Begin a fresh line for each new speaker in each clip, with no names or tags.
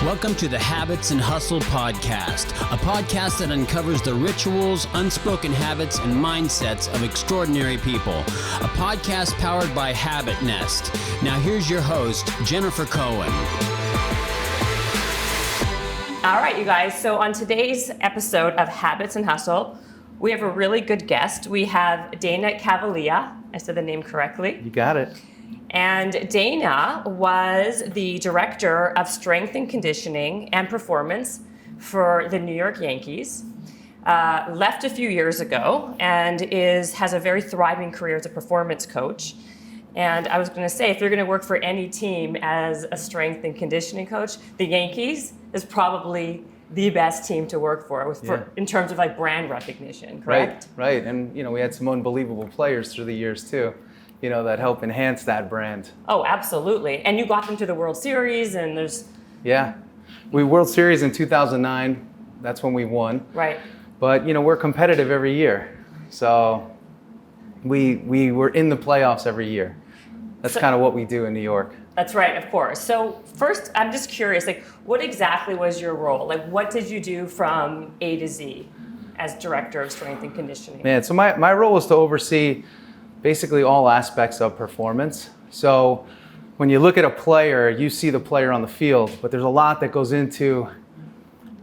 Welcome to the Habits and Hustle podcast, a podcast that uncovers the rituals, unspoken habits, and mindsets of extraordinary people. A podcast powered by Habit Nest. Now here's your host, Jennifer Cohen.
All right, you guys. So on today's episode of Habits and Hustle, we have a really good guest. We have Dana Cavalea. I said the name correctly.
You got it.
And Dana was the director of strength and conditioning and performance for the New York Yankees. Left a few years ago and has a very thriving career as a performance coach. And I was going to say, if you're going to work for any team as a strength and conditioning coach, the Yankees is probably the best team to work for, in terms of like brand recognition, correct?
Right. And we had some unbelievable players through the years too, that help enhance that brand.
Oh, absolutely. And you got them to the World Series, and there's...
Yeah. We World Series in 2009. That's when we won.
Right.
But, we're competitive every year. So we were in the playoffs every year. That's kind of what we do in New York.
That's right, of course. So first, I'm just curious, what exactly was your role? What did you do from A to Z as director of strength and conditioning?
Man, so my role was to oversee basically all aspects of performance. So when you look at a player, you see the player on the field, but there's a lot that goes into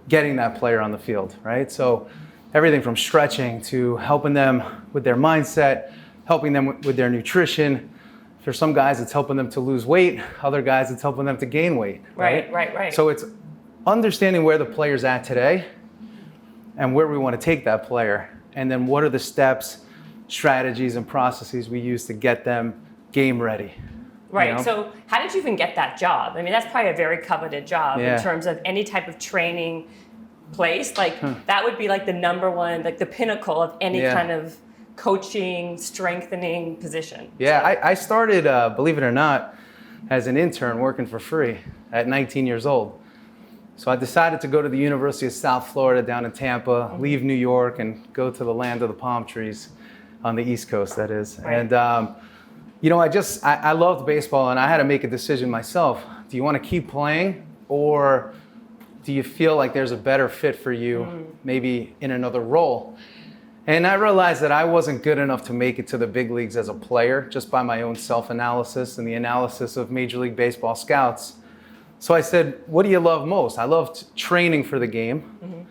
getting that player on the field, right? So everything from stretching to helping them with their mindset, helping them with their nutrition. For some guys, it's helping them to lose weight. Other guys, it's helping them to gain weight.
Right.
So it's understanding where the player's at today and where we want to take that player. And then what are the steps, strategies, and processes we use to get them game ready.
Right. So how did you even get that job? I mean, that's probably a very coveted job in terms of any type of training place. That would be the number one, the pinnacle of any kind of coaching, strengthening position.
Yeah, I started, believe it or not, as an intern working for free at 19 years old. So I decided to go to the University of South Florida down in Tampa, leave New York, and go to the land of the palm trees on the East Coast, that is.
Right.
And, I loved baseball, and I had to make a decision myself. Do you want to keep playing, or do you feel like there's a better fit for you, maybe in another role? And I realized that I wasn't good enough to make it to the big leagues as a player, just by my own self-analysis and the analysis of Major League Baseball scouts. So I said, what do you love most? I loved training for the game.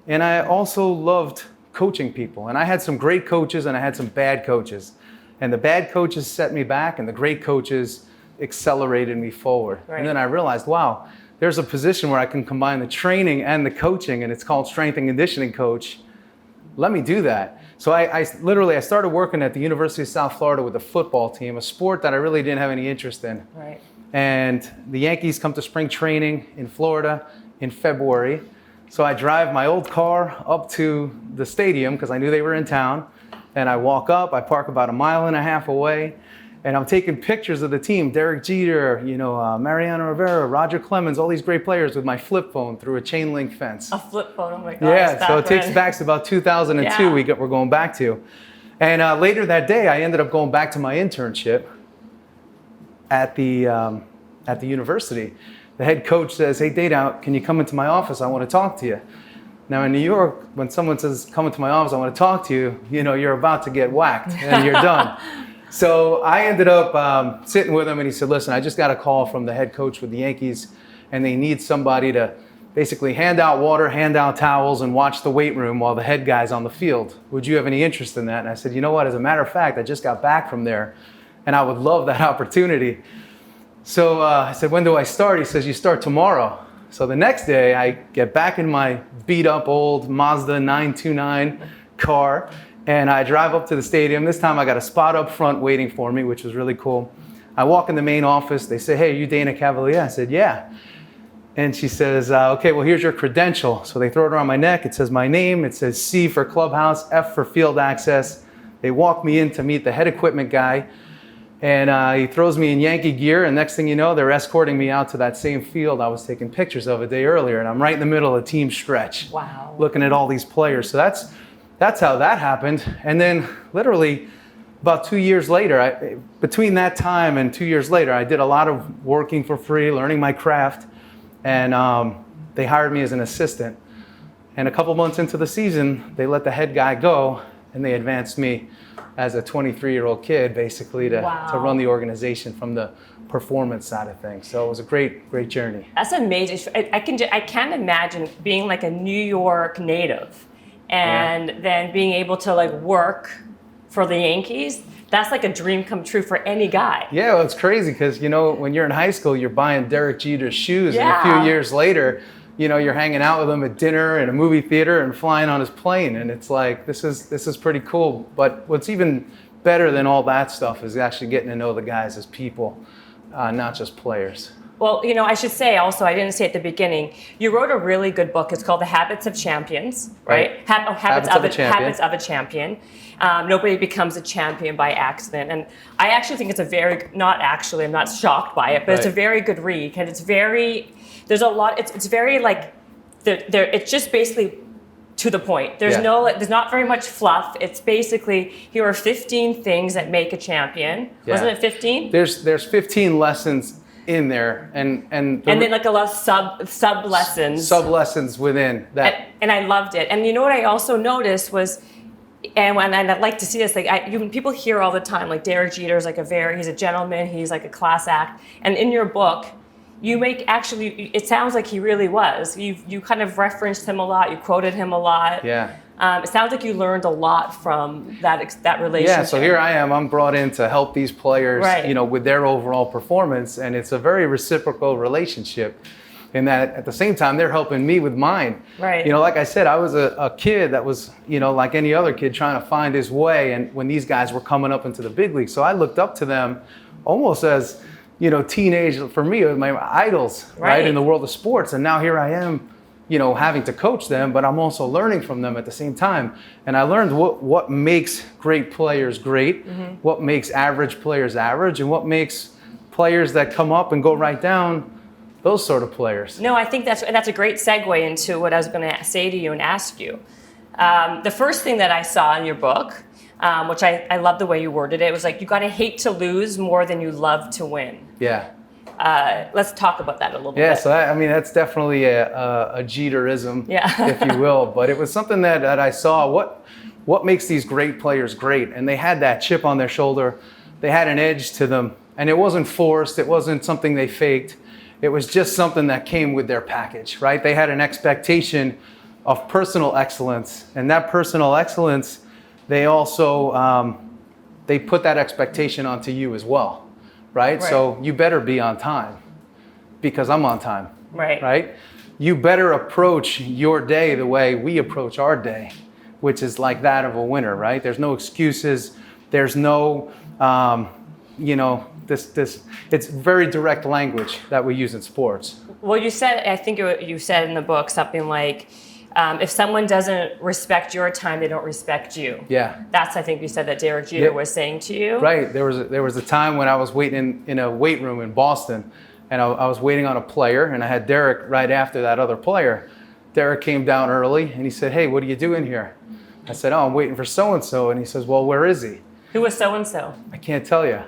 And I also loved coaching people. And I had some great coaches and I had some bad coaches. And the bad coaches set me back and the great coaches accelerated me forward.
Right.
And then I realized, wow, there's a position where I can combine the training and the coaching, and it's called strength and conditioning coach. Let me do that. So I started working at the University of South Florida with a football team, a sport that I really didn't have any interest in.
Right.
And the Yankees come to spring training in Florida in February. So I drive my old car up to the stadium because I knew they were in town. And I walk up, I park about 1.5 miles away, and I'm taking pictures of the team, Derek Jeter, Mariano Rivera, Roger Clemens, all these great players with my flip phone through a chain link fence.
A flip phone, oh my gosh.
Yeah, so it takes back to about 2002 we're going back to. And later that day, I ended up going back to my internship at the university. The head coach says, hey, Dana, can you come into my office? I want to talk to you. Now in New York, when someone says, come into my office, I want to talk to you, you're about to get whacked and you're done. So I ended up sitting with him and he said, listen, I just got a call from the head coach with the Yankees and they need somebody to basically hand out water, hand out towels, and watch the weight room while the head guy's on the field. Would you have any interest in that? And I said, you know what, as a matter of fact, I just got back from there and I would love that opportunity. So I said, when do I start? He says, you start tomorrow. So the next day I get back in my beat up old Mazda 929 car and I drive up to the stadium. This time I got a spot up front waiting for me, which was really cool. I walk in the main office. They say, hey, are you Dana Cavalea? I said, yeah. And she says, okay, well, here's your credential. So they throw it around my neck. It says my name. It says C for clubhouse, F for field access. They walk me in to meet the head equipment guy. And he throws me in Yankee gear, and next thing you know, they're escorting me out to that same field I was taking pictures of a day earlier, and I'm right in the middle of a team stretch.
Wow.
Looking at all these players. So that's how that happened. And then literally about 2 years later, between that time and 2 years later, I did a lot of working for free, learning my craft. And they hired me as an assistant. And a couple months into the season, they let the head guy go, and they advanced me as a 23-year-old kid, basically, to run the organization from the performance side of things. So it was a great journey.
That's amazing. I can't imagine being like a New York native and then being able to like work for the Yankees. That's like a dream come true for any guy.
Yeah, well, it's crazy because, you know, when you're in high school, you're buying Derek Jeter's shoes, and a few years later, you know, you're hanging out with him at dinner and a movie theater and flying on his plane, and it's like, this is pretty cool. But what's even better than all that stuff is actually getting to know the guys as people, not just players.
Well, you know, I should say also, I didn't say at the beginning, you wrote a really good book. It's called The Habits of Champions, right? Habits of a Champion. Nobody becomes a champion by accident. And I actually think it's I'm not shocked by it, but it's a very good read. And it's very, there's a lot, it's very like, it's just basically to the point. There's not very much fluff. It's basically, here are 15 things that make a champion. Wasn't it 15?
There's 15 lessons in there, and
then like a lot of sub lessons
within that.
And I loved it. And you know what I also noticed was, and I'd like to see this, like people hear all the time, like Derek Jeter is like he's a gentleman, he's like a class act. And in your book, you it sounds like he really was. You kind of referenced him a lot, you quoted him a lot.
Yeah.
It sounds like you learned a lot from that relationship.
Yeah, so here I am. I'm brought in to help these players, you know, with their overall performance, and it's a very reciprocal relationship. In that, at the same time, they're helping me with mine.
Right.
You know, like I said, I was a kid that was, you know, like any other kid trying to find his way, and when these guys were coming up into the big leagues, so I looked up to them almost as, you know, for me, my idols, right, in the world of sports, and now here I am, you know, having to coach them, but I'm also learning from them at the same time. And I learned what makes great players great, what makes average players average, and what makes players that come up and go right down, those sort of players.
No, I think that's a great segue into what I was going to say to you and ask you. The first thing that I saw in your book, which I love the way you worded it, was like, you got to hate to lose more than you love to win.
Yeah.
Let's talk about that a little bit.
Yeah, so that's definitely a Jeterism, if you will. But it was something that I saw, what makes these great players great. And they had that chip on their shoulder. They had an edge to them. And it wasn't forced. It wasn't something they faked. It was just something that came with their package, right? They had an expectation of personal excellence. And that personal excellence, they also, they put that expectation onto you as well. Right? So you better be on time because I'm on time. Right? You better approach your day the way we approach our day, which is like that of a winner, right? There's no excuses. There's no, you know, it's very direct language that we use in sports.
Well, you said, I think you said in the book something like, if someone doesn't respect your time, they don't respect you.
Yeah.
That's, I think you said that Derek Jeter was saying to you.
Right. There was a time when I was waiting in a weight room in Boston, and I was waiting on a player, and I had Derek right after that other player. Derek came down early, and he said, "Hey, what are you doing here?" I said, "Oh, I'm waiting for so-and-so." And he says, "Well, where is he?"
Who was so-and-so?
I can't tell you.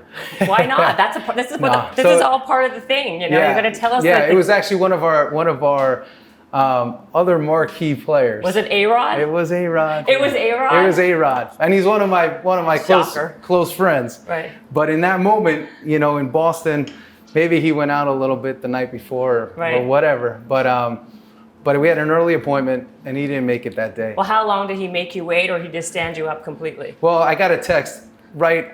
Why not? This is all part of the thing. You know, you're going to tell us.
Yeah, it was actually one of our other marquee players.
Was it A-Rod?
It was A-Rod.
It was A-Rod?
It was A-Rod. And he's one of my close friends.
Right.
But in that moment, you know, in Boston, maybe he went out a little bit the night before or whatever. But we had an early appointment, and he didn't make it that day.
Well, how long did he make you wait, or he just stand you up completely?
Well, I got a text right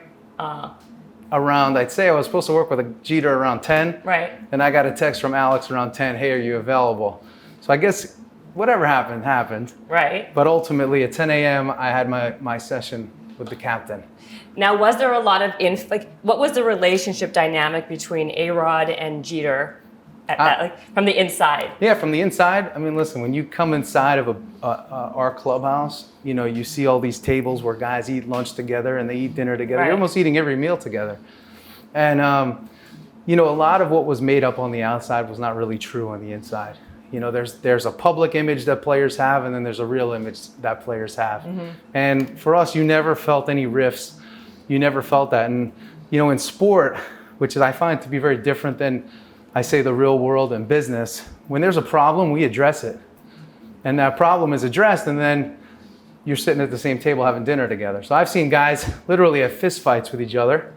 around, I'd say I was supposed to work with a Jeter around 10.
Right.
And I got a text from Alex around 10, "Hey, are you available?" So I guess whatever happened.
Right.
But ultimately at 10 a.m. I had my session with the captain.
Now, was there a lot of what was the relationship dynamic between A-Rod and Jeter from the inside? Yeah,
from the inside. I mean, listen, when you come inside of our clubhouse, you know, you see all these tables where guys eat lunch together and they eat dinner together. Right. You're almost eating every meal together. And, you know, a lot of what was made up on the outside was not really true on the inside. You know, there's a public image that players have, and then there's a real image that players have. Mm-hmm. And for us, you never felt any rifts. You never felt that. And, you know, in sport, which I find to be very different than I say the real world and business, when there's a problem, we address it. And that problem is addressed, and then you're sitting at the same table having dinner together. So I've seen guys literally have fist fights with each other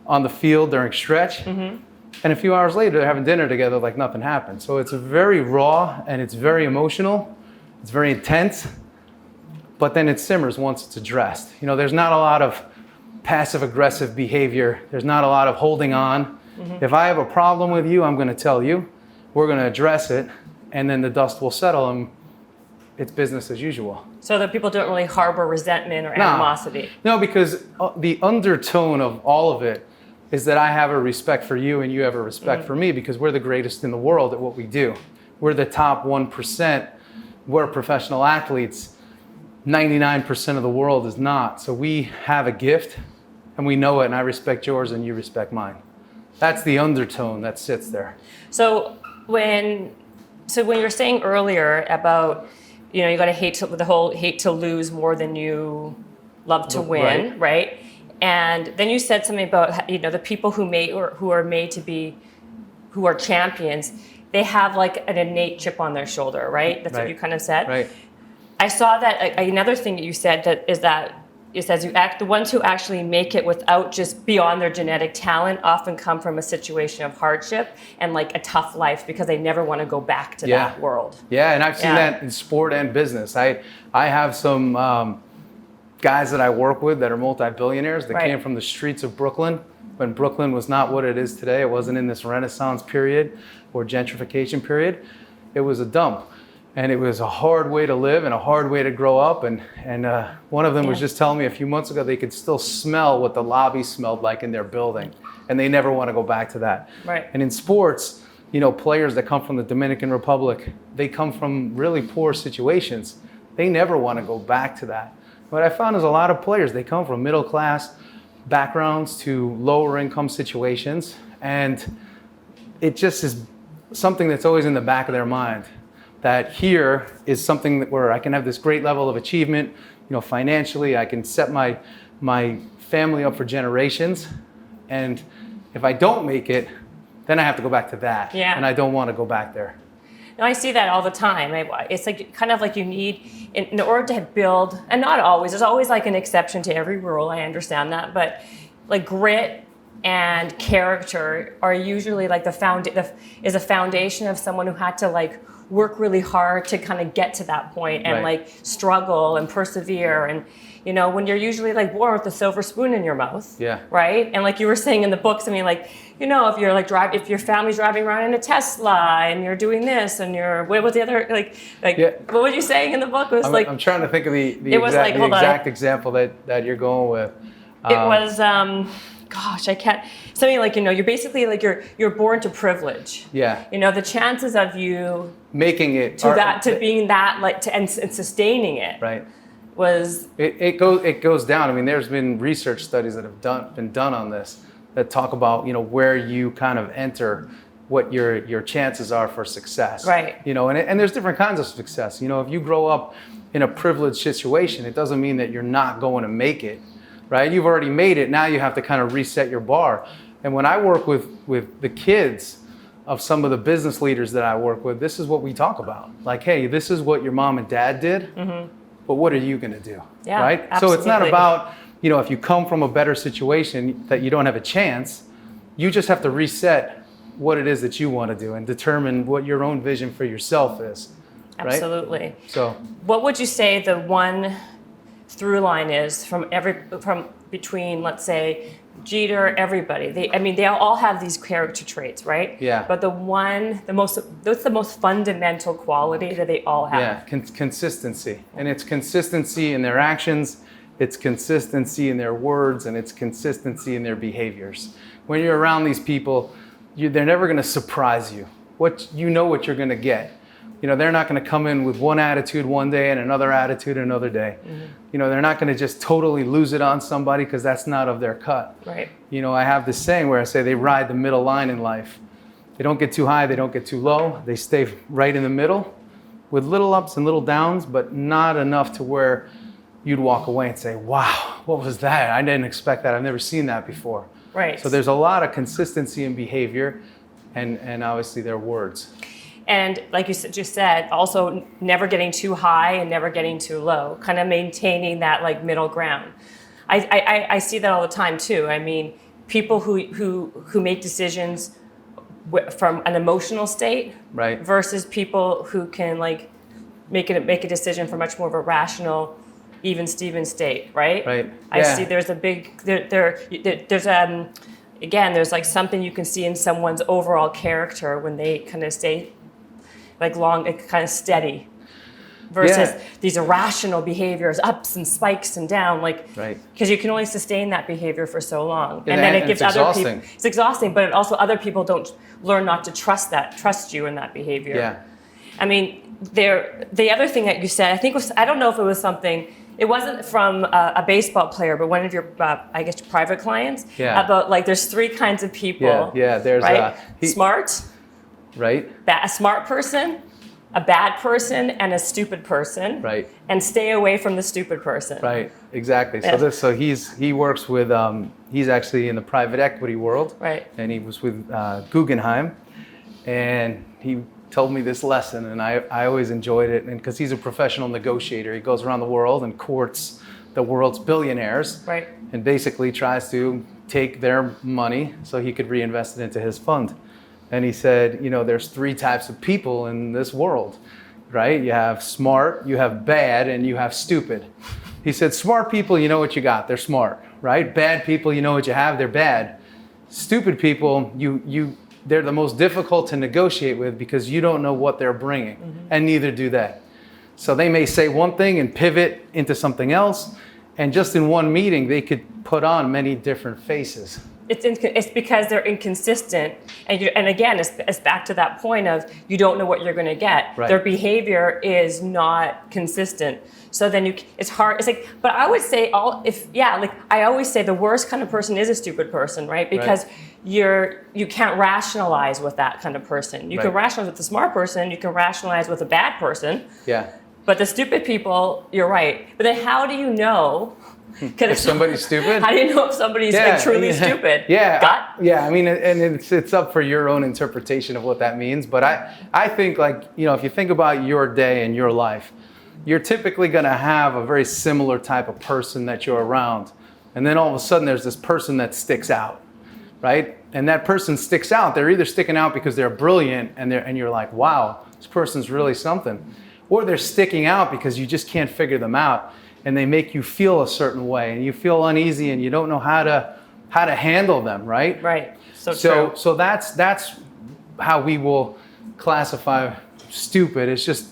on the field during stretch. And a few hours later, they're having dinner together like nothing happened. So it's very raw, and it's very emotional. It's very intense. But then it simmers once it's addressed. You know, there's not a lot of passive aggressive behavior. There's not a lot of holding on. If I have a problem with you, I'm going to tell you. We're going to address it, and then the dust will settle, and it's business as usual.
So that people don't really harbor resentment or animosity.
No, because the undertone of all of it is that I have a respect for you and you have a respect for me, because we're the greatest in the world at what we do. We're the top 1%. We're professional athletes. 99% of the world is not. So we have a gift, and we know it, and I respect yours and you respect mine. That's the undertone that sits there.
So when you're saying earlier about, you know, you got to hate to lose more than you love to win, right? And then you said something about, you know, the people who are made to be, who are champions, they have like an innate chip on their shoulder, right? That's what you kind of said.
Right.
I saw that another thing that you said that it says the ones who actually make it without just beyond their genetic talent often come from a situation of hardship and like a tough life because they never want to go back to that world.
Yeah, and I've seen that in sport and business. I have some guys that I work with that are multi-billionaires that came from the streets of Brooklyn when Brooklyn was not what it is today. It wasn't in this Renaissance period or gentrification period. It was a dump. And it was a hard way to live and a hard way to grow up. And one of them was just telling me a few months ago they could still smell what the lobby smelled like in their building. And they never want to go back to that.
Right.
And in sports, you know, players that come from the Dominican Republic, they come from really poor situations. They never want to go back to that. What I found is a lot of players, they come from middle class backgrounds to lower income situations. And it just is something that's always in the back of their mind. That here is something that where I can have this great level of achievement, you know, financially. I can set my family up for generations, and if I don't make it, then I have to go back to that.
Yeah.
And I don't want to go back there.
No, I see that all the time. It's like kind of like you need in order to build, and not always. There's always like an exception to every rule. I understand that, but like grit and character are usually like is a foundation of someone who had to like work really hard to kind of get to that point and like struggle and persevere. And you know, when you're usually like born with a silver spoon in your mouth, right? And like you were saying in the books, I mean, like, you know, if you're like if your family's driving around in a Tesla and you're doing this and what was the other what were you saying in the book? It was
I'm trying to think of the exact example that you're going with.
It was gosh, I can't. Something like, you know, you're basically like you're born to privilege.
Yeah.
You know, the chances of you
making it
to being that like and sustaining it.
Right.
Was
it goes down. I mean, there's been research studies that have been done on this that talk about, you know, where you kind of enter, what your chances are for success.
Right.
You know, and there's different kinds of success. You know, if you grow up in a privileged situation, it doesn't mean that you're not going to make it. Right? You've already made it. Now you have to kind of reset your bar. And when I work with the kids of some of the business leaders that I work with, this is what we talk about. Like, hey, this is what your mom and dad did, but what are you going to do?
Yeah,
right?
Absolutely.
So it's not about, you know, if you come from a better situation that you don't have a chance, you just have to reset what it is that you want to do and determine what your own vision for yourself is. Right?
Absolutely.
So
what would you say the one through line is from between, let's say, Jeter, everybody? They all have these character traits, right?
Yeah.
But what's the most fundamental quality that they all have?
Yeah, consistency. And it's consistency in their actions, it's consistency in their words, and it's consistency in their behaviors. When you're around these people, they're never going to surprise you. What you're going to get. You know, they're not going to come in with one attitude one day and another attitude another day. You know, they're not going to just totally lose it on somebody because that's not of their cut.
Right.
You know, I have this saying where I say they ride the middle line in life. They don't get too high, they don't get too low. They stay right in the middle with little ups and little downs, but not enough to where you'd walk away and say, wow, what was that? I didn't expect that. I've never seen that before.
Right.
So there's a lot of consistency in behavior. and obviously their words.
And like you just said, also never getting too high and never getting too low, kind of maintaining that like middle ground. I see that all the time too. I mean, people who make decisions from an emotional state,
right,
versus people who can like make a decision from much more of a rational, even Steven state, right?
Right.
I see there's a big there's again, there's like something you can see in someone's overall character when they kind of stay like long, kind of steady, versus these irrational behaviors, ups and spikes and down, like, because you can only sustain that behavior for so long, and then it gives other people. It's exhausting, but also other people don't learn not to trust you in that behavior.
Yeah.
I mean, the other thing that you said, I think was, I don't know if it was something. It wasn't from a baseball player, but one of your, I guess, private clients.
Yeah.
About like, there's three kinds of people.
Yeah. There's
right? Smart.
Right.
A smart person, a bad person, and a stupid person.
Right. And
stay away from the stupid person.
Right. Exactly.
Yeah.
So he works with he's actually in the private equity world.
Right.
And he was with Guggenheim, and he told me this lesson, and I always enjoyed it. And because he's a professional negotiator, he goes around the world and courts the world's billionaires.
Right.
And basically tries to take their money so he could reinvest it into his fund. And he said, there's three types of people in this world, right? You have smart, you have bad, and you have stupid. He said, smart people, you know what you got, they're smart, right? Bad people, you know what you have, they're bad. Stupid people, they're the most difficult to negotiate with because you don't know what they're bringing, and neither do they. So they may say one thing and pivot into something else, and just in one meeting, they could put on many different faces.
It's because they're inconsistent, and again, it's back to that point of you don't know what you're going to get.
Right.
Their behavior is not consistent, so then it's hard. It's like, but I would say I always say the worst kind of person is a stupid person, right? Because you can't rationalize with that kind of person. You can rationalize with the smart person. You can rationalize with a bad person.
Yeah.
But the stupid people, you're right. But then how do you know?
If somebody's stupid?
How do you know if somebody's truly stupid?
Yeah. I mean, and it's up for your own interpretation of what that means. But I think, like, if you think about your day and your life, you're typically going to have a very similar type of person that you're around. And then all of a sudden there's this person that sticks out, right? And that person sticks out. They're either sticking out because they're brilliant and you're like, wow, this person's really something. Or they're sticking out because you just can't figure them out. And they make you feel a certain way, and you feel uneasy, and you don't know how to handle them, right?
Right. So true.
So that's how we will classify stupid. It's just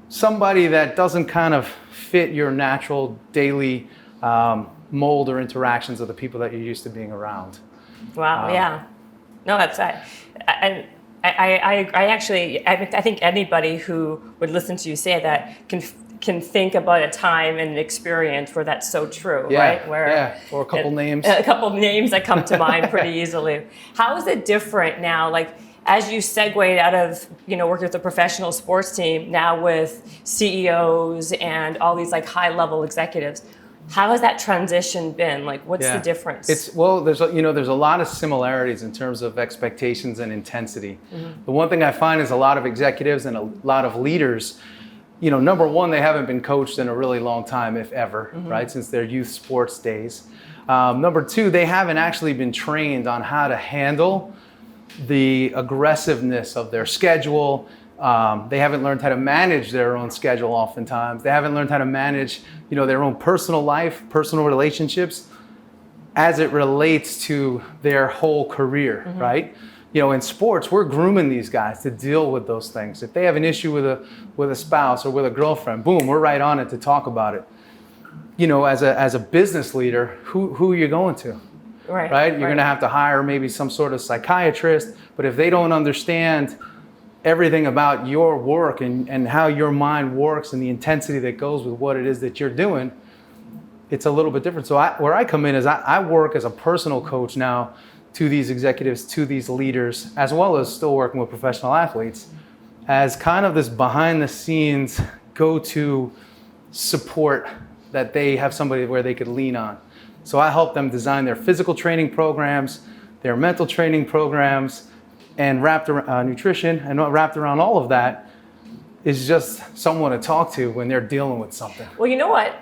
somebody that doesn't kind of fit your natural daily mold or interactions of the people that you're used to being around.
Wow. Yeah. No, that's and I think anybody who would listen to you say that can think about a time and an experience where that's so true, right?
Or a couple names.
A couple of names that come to mind pretty easily. How is it different now? Like, as you segued out of, working with a professional sports team, now with CEOs and all these like high level executives, how has that transition been? Like, what's the difference?
There's a lot of similarities in terms of expectations and intensity. The one thing I find is a lot of executives and a lot of leaders, number one, they haven't been coached in a really long time, if ever, right? Since their youth sports days. Number two, they haven't actually been trained on how to handle the aggressiveness of their schedule. They haven't learned how to manage their own schedule oftentimes. They haven't learned how to manage, their own personal life, personal relationships as it relates to their whole career, right? In sports, we're grooming these guys to deal with those things. If they have an issue with a spouse or with a girlfriend, boom, we're right on it to talk about it. As a business leader, who are you going to? Right? You're going to have to hire maybe some sort of psychiatrist, but if they don't understand everything about your work and how your mind works and the intensity that goes with what it is that you're doing, it's a little bit different. So where I come in is I work as a personal coach now to these executives, to these leaders, as well as still working with professional athletes, as kind of this behind the scenes go-to support that they have somebody where they could lean on. So I help them design their physical training programs, their mental training programs, and wrapped around nutrition and wrapped around all of that is just someone to talk to when they're dealing with something.
Well, you know what?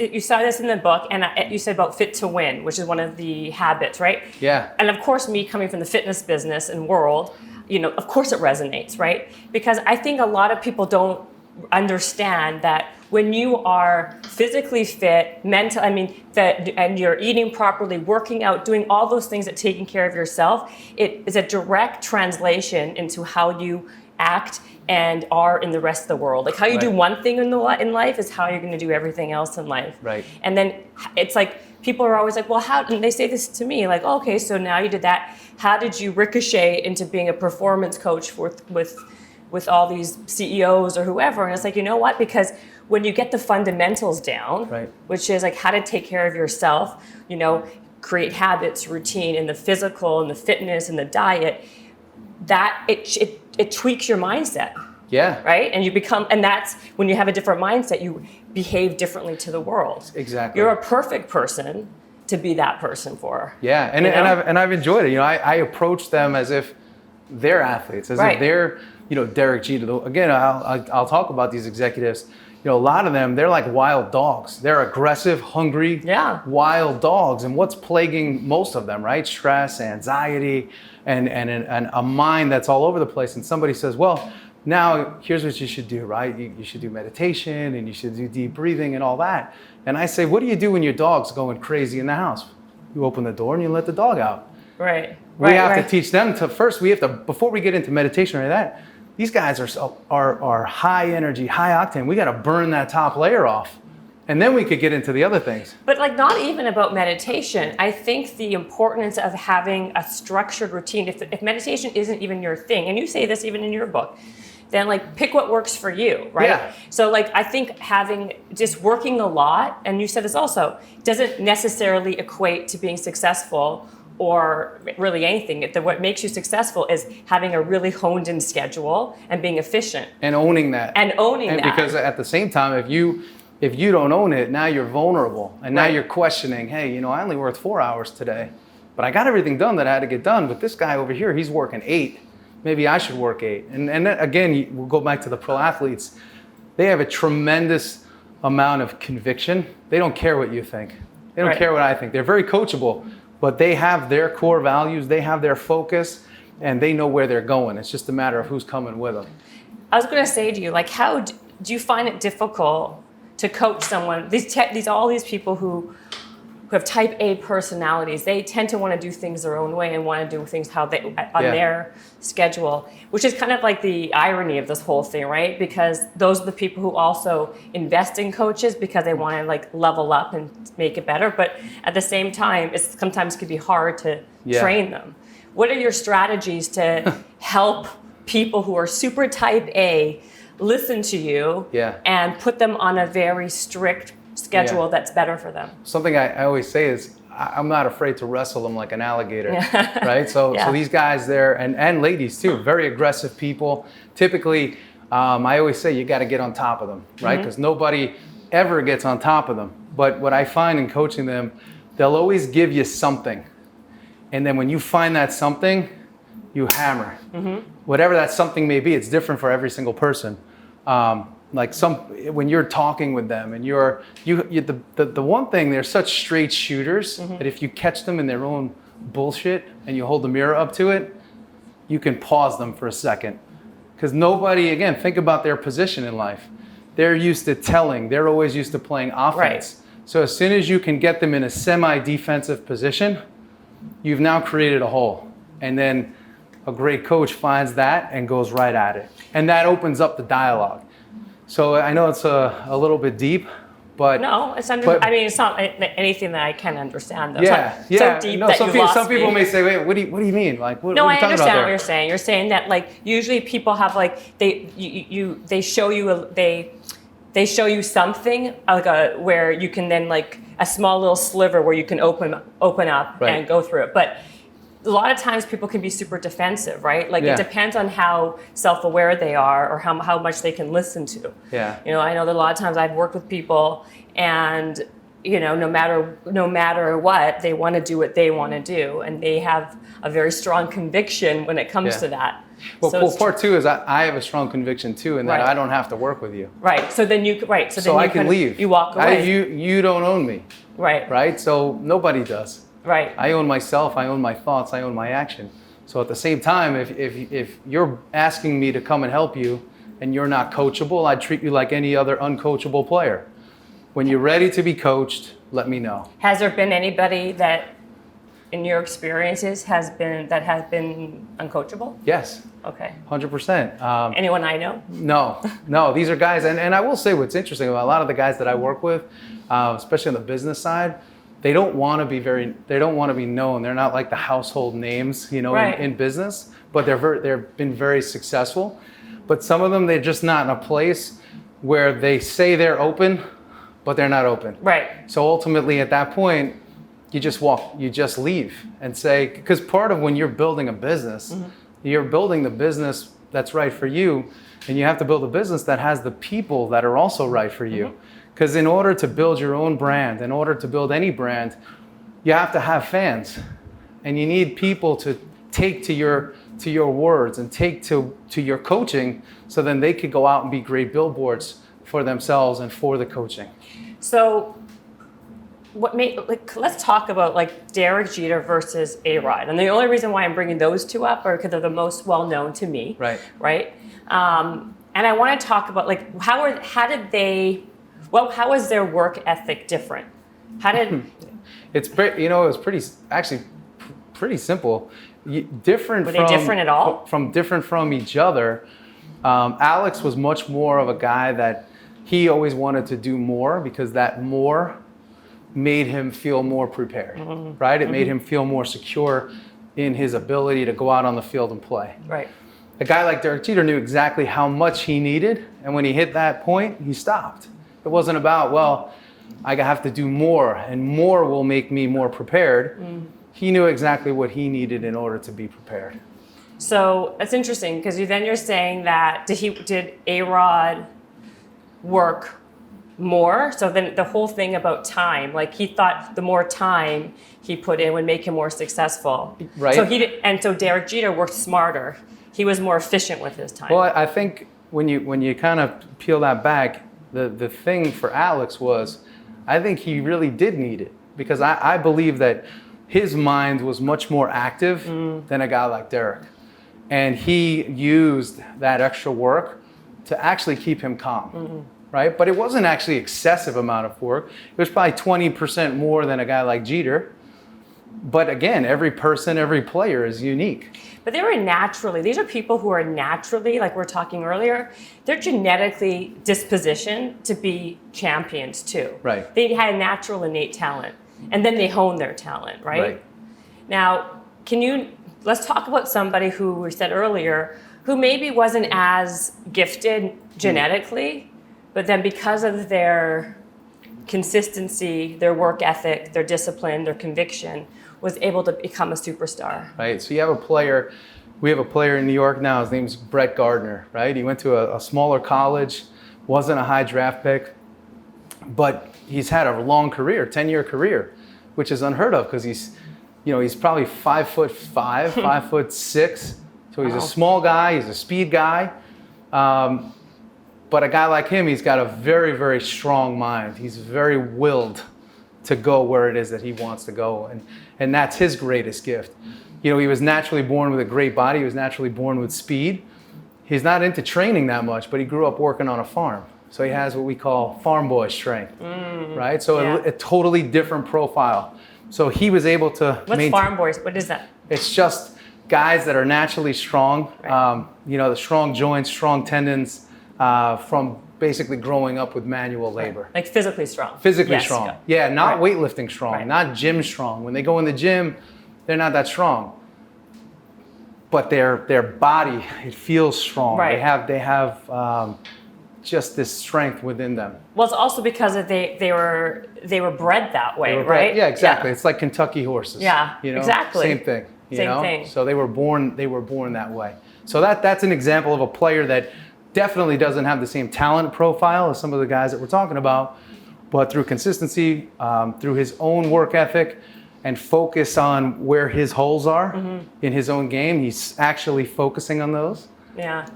You saw this in the book, and you said about fit to win, which is one of the habits, right?
Yeah.
And of course, me coming from the fitness business and world, of course it resonates, right? Because I think a lot of people don't understand that when you are physically fit, and you're eating properly, working out, doing all those things that taking care of yourself, it is a direct translation into how you act and are in the rest of the world. Like how you do one thing in life is how you're going to do everything else in life.
Right.
And then it's like people are always like, well, how? And they say this to me, like, oh, okay, so now you did that. How did you ricochet into being a performance coach with all these CEOs or whoever? And it's like, you know what? Because when you get the fundamentals down, which is like how to take care of yourself, create habits, routine, and the physical and the fitness and the diet, that it tweaks your mindset.
Yeah.
Right? And that's when you have a different mindset, you behave differently to the world.
Exactly.
You're a perfect person to be that person for.
Yeah. And I've enjoyed it. I approach them as if they're athletes, as if they're, Derek Jeter. Again, I'll talk about these executives. A lot of them, they're like wild dogs. They're aggressive, hungry, wild dogs. And what's plaguing most of them, right? Stress, anxiety, and a mind that's all over the place. And somebody says, well, now here's what you should do, right? You should do meditation and you should do deep breathing and all that. And I say, what do you do when your dog's going crazy in the house? You open the door and you let the dog out.
Right.
We have to teach them before we get into meditation or that, these guys are high energy, high octane. We got to burn that top layer off. And then we could get into the other things.
But not even about meditation. I think the importance of having a structured routine, if meditation isn't even your thing, and you say this even in your book, then pick what works for you, right?
Yeah. So
I think having just working a lot, and you said this also, doesn't necessarily equate to being successful or really anything. What makes you successful is having a really honed in schedule and being efficient.
And owning that. Because at the same time, if you don't own it, now you're vulnerable. And now you're questioning, hey, I only worked 4 hours today, but I got everything done that I had to get done. But this guy over here, he's working 8. Maybe I should work 8. And then, again, we'll go back to the pro athletes. They have a tremendous amount of conviction. They don't care what you think. They don't care what I think. They're very coachable. But they have their core values, they have their focus, and they know where they're going. It's just a matter of who's coming with them.
I was going to say to you, how do you find it difficult to coach someone? All these people who have type A personalities, they tend to want to do things their own way and want to do things on their schedule, which is kind of like the irony of this whole thing, right? Because those are the people who also invest in coaches because they want to level up and make it better. But at the same time, it sometimes can be hard to train them. What are your strategies to help people who are super type A listen to you and put them on a very strict schedule that's better for them?
Something I always say is I'm not afraid to wrestle them like an alligator, right? So these guys there, and ladies too, very aggressive people. Typically, I always say you got to get on top of them, right? Because nobody ever gets on top of them. But what I find in coaching them, they'll always give you something. And then when you find that something, you hammer. Whatever that something may be, it's different for every single person. When you're talking with them and the one thing, they're such straight shooters that if you catch them in their own bullshit and you hold the mirror up to it, you can pause them for a second. Because nobody, again, think about their position in life. They're used to telling, they're always used to playing offense. So as soon as you can get them in a semi-defensive position, you've now created a hole. And then a great coach finds that and goes right at it. And that opens up the dialogue. So I know it's a little bit deep, but
no, it's it's not anything that I can understand. Though.
Yeah,
it's not so deep that
some people may say, "Wait, what do you mean? What
no,
are
I
you talking
understand
about
what you're saying. You're saying that usually people have they show you something where you can then a small little sliver where you can open up and go through it, but. A lot of times people can be super defensive, right? It depends on how self-aware they are or how much they can listen to.
Yeah.
I know that a lot of times I've worked with people and no matter what, they want to do what they want to do, and they have a very strong conviction when it comes to that.
Well,
So
part two is I have a strong conviction too, in that I don't have to work with you.
Right. So then
I can leave.
You walk away.
You don't own me.
Right.
Right. So nobody does.
Right.
I own myself. I own my thoughts. I own my action. So at the same time, if you're asking me to come and help you, and you're not coachable, I'd treat you like any other uncoachable player. When you're ready to be coached, let me know.
Has there been anybody that, in your experiences, has been uncoachable?
Yes.
Okay.
100%.
Anyone I know?
No. These are guys, and I will say what's interesting about a lot of the guys that I work with, especially on the business side, they don't want to be known. They're not like the household names, in business, but they've been very successful. But some of them, they're just not in a place where they say they're open, but they're not open.
Right.
So ultimately, at that point, you just leave and say, because part of when you're building a business, you're building the business that's right for you, and you have to build a business that has the people that are also right for you. Because in order to build your own brand, in order to build any brand, you have to have fans, and you need people to take to your words and take to your coaching, so then they could go out and be great billboards for themselves and for the coaching.
So let's talk about Derek Jeter versus A-Rod. And the only reason why I'm bringing those two up are because they're the most well known to me. Right. And I want to talk about how was their work ethic different?
It was pretty simple.
Were they different at all?
Different from each other. Alex was much more of a guy that he always wanted to do more, because that more made him feel more prepared, right? It made him feel more secure in his ability to go out on the field and play.
Right.
A guy like Derek Jeter knew exactly how much he needed, and when he hit that point, he stopped. It wasn't about, well, I have to do more, and more will make me more prepared. He knew exactly what he needed in order to be prepared.
So that's interesting, because you're saying that did A-Rod work more? So then the whole thing about time, he thought the more time he put in would make him more successful.
Right.
So Derek Jeter worked smarter. He was more efficient with his time.
Well, I think when you kind of peel that back, the thing for Alex was, I think he really did need it, because I believe that his mind was much more active than a guy like Derek. And he used that extra work to actually keep him calm, right? But it wasn't actually excessive amount of work. It was probably 20% more than a guy like Jeter. But again, every person, every player is unique.
But these are people who are naturally, like we were talking earlier, they're genetically dispositioned to be champions too.
Right.
They had a natural innate talent, and then they hone their talent, right? Now, let's talk about somebody who we said earlier, who maybe wasn't as gifted genetically, but then because of their consistency, their work ethic, their discipline, their conviction, was able to become a superstar.
Right. So we have a player in New York now. His name's Brett Gardner, right? He went to a smaller college, wasn't a high draft pick, but he's had a long career, 10-year career, which is unheard of, because he's probably 5'5", 5'6". So he's a small guy, he's a speed guy. But a guy like him, he's got a very, very strong mind. He's very willed to go where it is that he wants to go. And that's his greatest gift. He was naturally born with a great body. He was naturally born with speed. He's not into training that much, but he grew up working on a farm. So he has what we call farm boy strength, right? So a totally different profile. So he was able to
What's farm boys? What is that?
It's just guys that are naturally strong,
right.
The strong joints, strong tendons, from basically growing up with manual labor.
Right. Like physically strong.
Physically strong. Yeah, not
right.
weightlifting strong,
right.
not gym strong. When they go in the gym, they're not that strong. But their body, it feels strong.
Right.
They have just this strength within them.
Well, it's also because they were bred that way, right?
Yeah, exactly. Yeah. It's like Kentucky horses.
Yeah, exactly.
Same thing.
Same thing.
So they were born that way. So that's an example of a player that definitely doesn't have the same talent profile as some of the guys that we're talking about, But through consistency, through his own work ethic, and focus on where his holes are in his own game, he's actually focusing on those.
Yeah.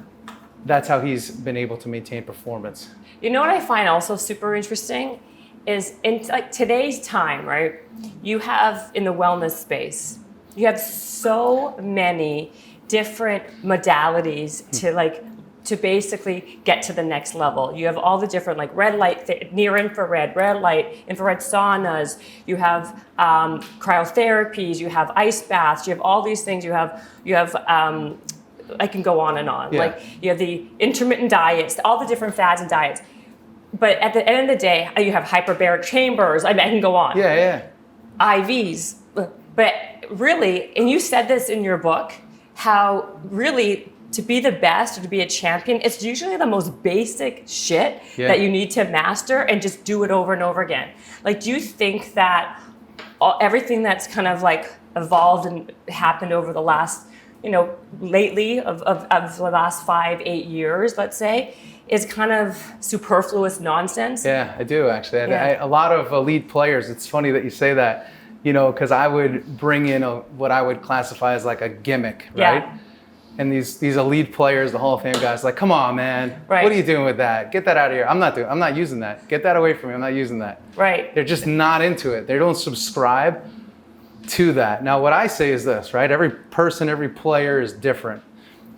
That's how he's been able to maintain performance.
You know what I find also super interesting is in like today's time, right? You have in the wellness space, you have so many different modalities to basically get to the next level. You have all the different like red light, near infrared, red light, infrared saunas. You have cryotherapies. You have ice baths. You have all these things. You have I can go on and on.
Yeah.
Like you have the intermittent diets, all the different fads and diets. But at the end of the day, you have hyperbaric chambers. I can go on.
Yeah.
IVs. But really, and you said this in your book, how really to be the best or to be a champion, it's usually the most basic shit that you need to master and just do it over and over again. Like, do you think that everything that's kind of like evolved and happened over the last, lately of the last 5-8 years, let's say, is kind of superfluous nonsense?
Yeah, I do actually. A lot of elite players, it's funny that you say that, because I would bring in what I would classify as like a gimmick, right?
Yeah.
And these elite players, the Hall of Fame guys, like, come on, man,
right.
What are you doing with that? Get that out of here. I'm not using that. Get that away from me. I'm not using that.
Right.
They're just not into it. They don't subscribe to that. Now, what I say is this, right? Every person, every player is different.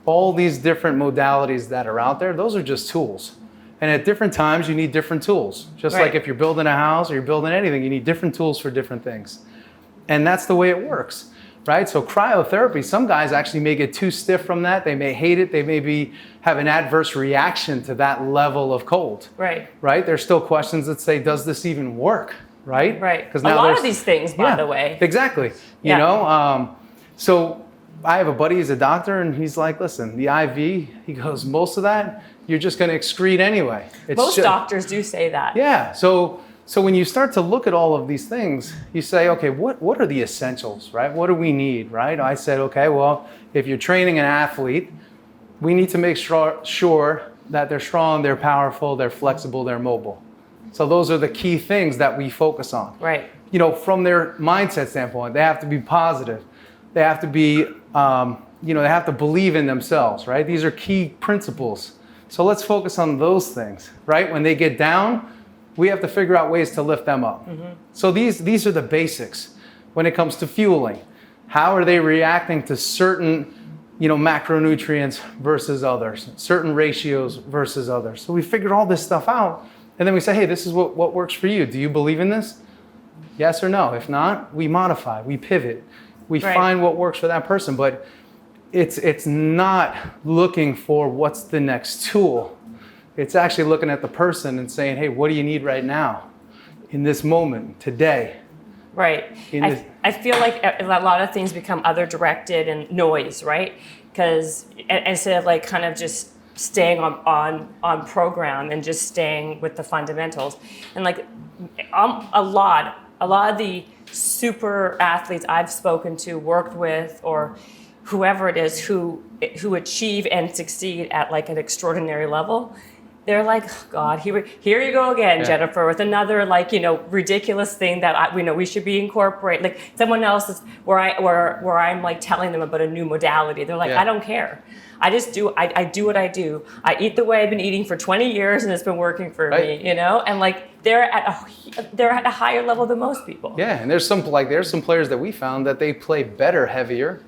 All these different modalities that are out there, those are just tools. And at different times, you need different tools. Just like if you're building a house or you're building anything, you need different tools for different things. And that's the way it works. Right? So cryotherapy, some guys actually may get too stiff from that. They may hate it. They may have an adverse reaction to that level of cold.
Right.
Right? There's still questions that say, does this even work? Right?
Right.
Because
a lot of these things, by the way.
Exactly. So I have a buddy who's a doctor, and he's like, listen, the IV, he goes, most of that, you're just going to excrete anyway.
Most doctors do say that.
Yeah. So when you start to look at all of these things, you say, okay, what are the essentials, right? What do we need, right? I said, okay, well, if you're training an athlete, we need to make sure that they're strong, they're powerful, they're flexible, they're mobile. So those are the key things that we focus on.
Right.
From their mindset standpoint, they have to be positive. They have to be, they have to believe in themselves, right? These are key principles. So let's focus on those things, right? When they get down, we have to figure out ways to lift them up. So these are the basics when it comes to fueling. How are they reacting to certain, macronutrients versus others, certain ratios versus others? So we figured all this stuff out, and then we say, hey, this is what works for you. Do you believe in this? Yes or no? If not, we modify, we pivot, we find what works for that person. But it's not looking for what's the next tool. It's actually looking at the person and saying, hey, what do you need right now, in this moment, today?
Right. I feel like a lot of things become other directed and noise, right? Because instead of like kind of just staying on program and just staying with the fundamentals. And like a lot of the super athletes I've spoken to, worked with, or whoever it is who achieve and succeed at like an extraordinary level, they're like, oh God, here you go again, Jennifer, with another ridiculous thing that we should be incorporating. Like someone else is where I'm like telling them about a new modality. They're like, I don't care. I just do. I do what I do. I eat the way I've been eating for 20 years, and it's been working for me. And like they're at a higher level than most people.
Yeah, and there's some players that we found that they play better heavier.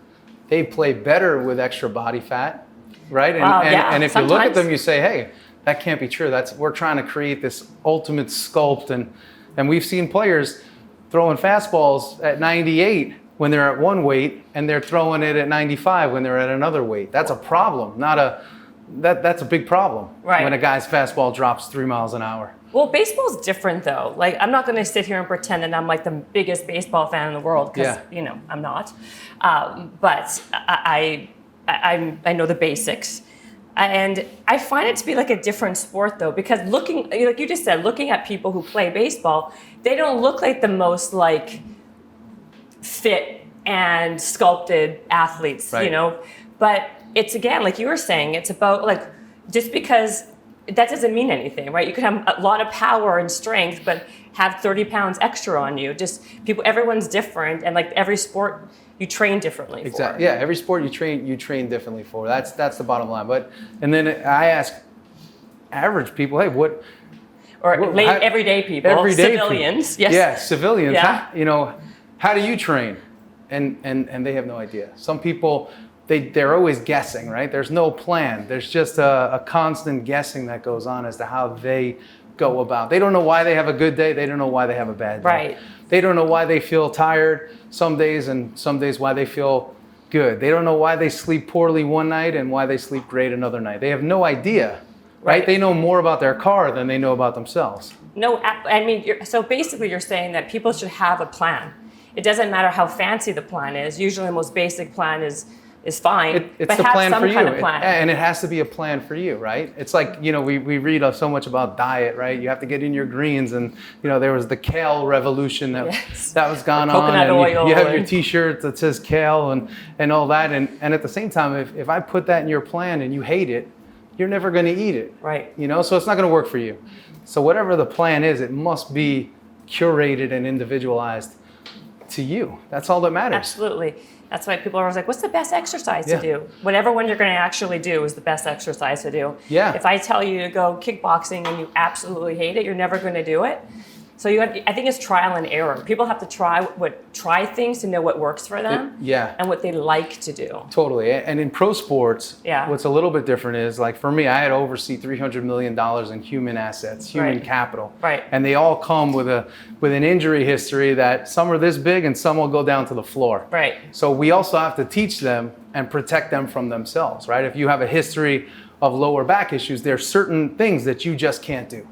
They play better with extra body fat, right? And if you look at them, you say, hey, that can't be true. We're trying to create this ultimate sculpt, and we've seen players throwing fastballs at 98 when they're at one weight, and they're throwing it at 95 when they're at another weight. That's a problem. That's a big problem.
Right.
When a guy's fastball drops 3 miles an hour.
Well, baseball's different though. Like I'm not going to sit here and pretend that I'm like the biggest baseball fan in the world because I'm not. But I know the basics. And I find it to be like a different sport though, because looking, like you just said, looking at people who play baseball, they don't look like the most like fit and sculpted athletes,
right.
But it's again, like you were saying, it's about like, just because that doesn't mean anything, right? You could have a lot of power and strength, but have 30 pounds extra on you. Just everyone's different, and like every sport, you train differently for.
Exactly. Yeah, every sport you train differently for. That's the bottom line. And then I ask average people, hey,
everyday people, civilians.
People.
Yes.
Yeah, civilians.
Yeah.
How do you train? And they have no idea. Some people, they're always guessing, right? There's no plan. There's just a constant guessing that goes on as to how they go about. They don't know why they have a good day. They don't know why they have a bad day.
Right.
They don't know why they feel tired some days, and some days why they feel good. They don't know why they sleep poorly one night and why they sleep great another night. They have no idea, right? They know more about their car than they know about themselves.
No, I mean, so basically you're saying that people should have a plan. It doesn't matter how fancy the plan is. Usually the most basic plan is fine,
it's
but
the
have
plan
some
for you.
kind of plan.
And it has to be a plan for you, right? It's like, we read so much about diet, right? You have to get in your greens, and there was the kale revolution that was gone on.
Coconut oil.
You have your t-shirt that says kale and all that. And at the same time, if I put that in your plan and you hate it, you're never going to eat it.
Right.
So it's not going to work for you. So whatever the plan is, it must be curated and individualized to you. That's all that matters.
Absolutely. That's why people are always like, what's the best exercise to do? Whatever one you're going to actually do is the best exercise to do.
Yeah.
If I tell you to go kickboxing and you absolutely hate it, you're never going to do it. So I think it's trial and error. People have to try things to know what works for them and what they like to do.
Totally. And in pro sports,
Yeah.
what's a little bit different is, like, for me, I had to oversee $300 million in human assets, human capital.
Right.
And they all come with an injury history that some are this big and some will go down to the floor.
Right.
So we also have to teach them and protect them from themselves, right? If you have a history of lower back issues, there's certain things that you just can't do.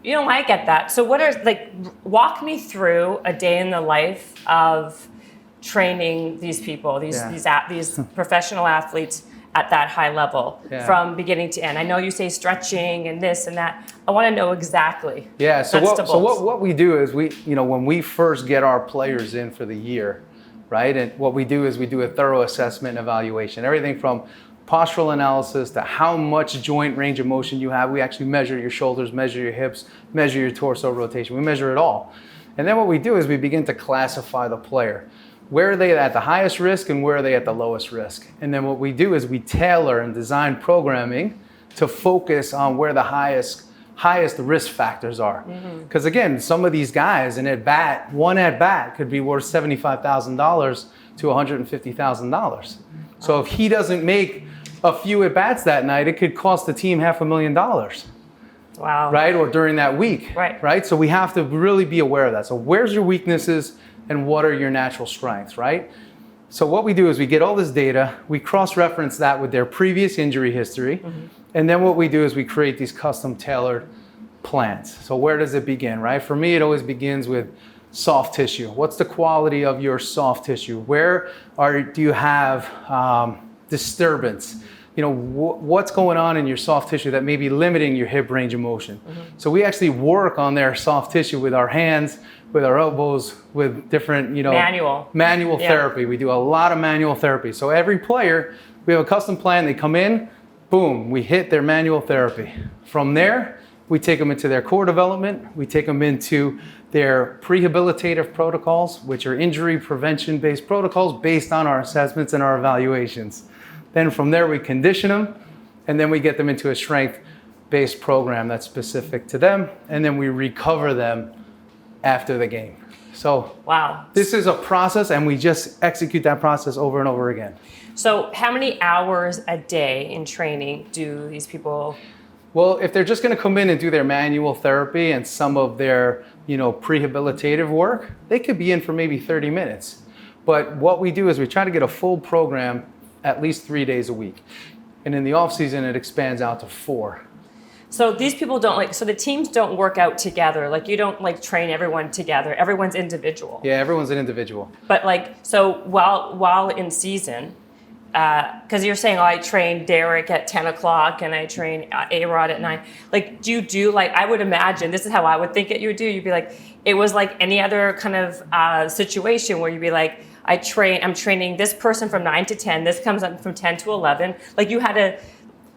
I get that. So walk me through a day in the life of training these people, these professional athletes at that high level from beginning to end. I know you say stretching and this and that. I want to know exactly.
Yeah. So what we do is when we first get our players in for the year, right? And what we do is we do a thorough assessment and evaluation, everything from postural analysis to how much joint range of motion you have. We actually measure your shoulders, measure your hips, measure your torso rotation. We measure it all. And then what we do is we begin to classify the player. Where are they at the highest risk and where are they at the lowest risk? And then what we do is we tailor and design programming to focus on where the highest risk factors are. Because again, some of these guys, one at bat could be worth $75,000 to $150,000. So if he doesn't make a few at bats that night, it could cost the team $500,000.
Wow.
Right? Or during that week. Right? So we have to really be aware of that. So where's your weaknesses and what are your natural strengths, right? So what we do is we get all this data, we cross-reference that with their previous injury history, and then what we do is we create these custom tailored plans. So where does it begin, right? For me, it always begins with soft tissue. What's the quality of your soft tissue? Where do you have disturbance? What's going on in your soft tissue that may be limiting your hip range of motion? So we actually work on their soft tissue with our hands, with our elbows, with different, manual therapy. We do a lot of manual therapy. So every player, we have a custom plan. They come in, boom, we hit their manual therapy. From there, we take them into their core development. We take them into their prehabilitative protocols, which are injury prevention-based protocols based on our assessments and our evaluations. Then from there, we condition them, and then we get them into a strength-based program that's specific to them, and then we recover them after the game. So
wow,
this is a process, and we just execute that process over and over again.
So how many hours a day in training do these people?
Well, if they're just going to come in and do their manual therapy and some of their, prehabilitative work, they could be in for maybe 30 minutes. But what we do is we try to get a full program at least 3 days a week. And in the off season, it expands out to 4.
So these people so the teams don't work out together. Like you don't train everyone together. Everyone's individual.
Yeah, everyone's an individual.
But so while in season, because you're saying, I train Derek at 10 o'clock and I train A-Rod at 9. Do you do I would imagine, this is how I would think you would do. You'd be it was like any other kind of situation where you'd be I'm training this person from 9 to 10. This comes up from 10 to 11. You had to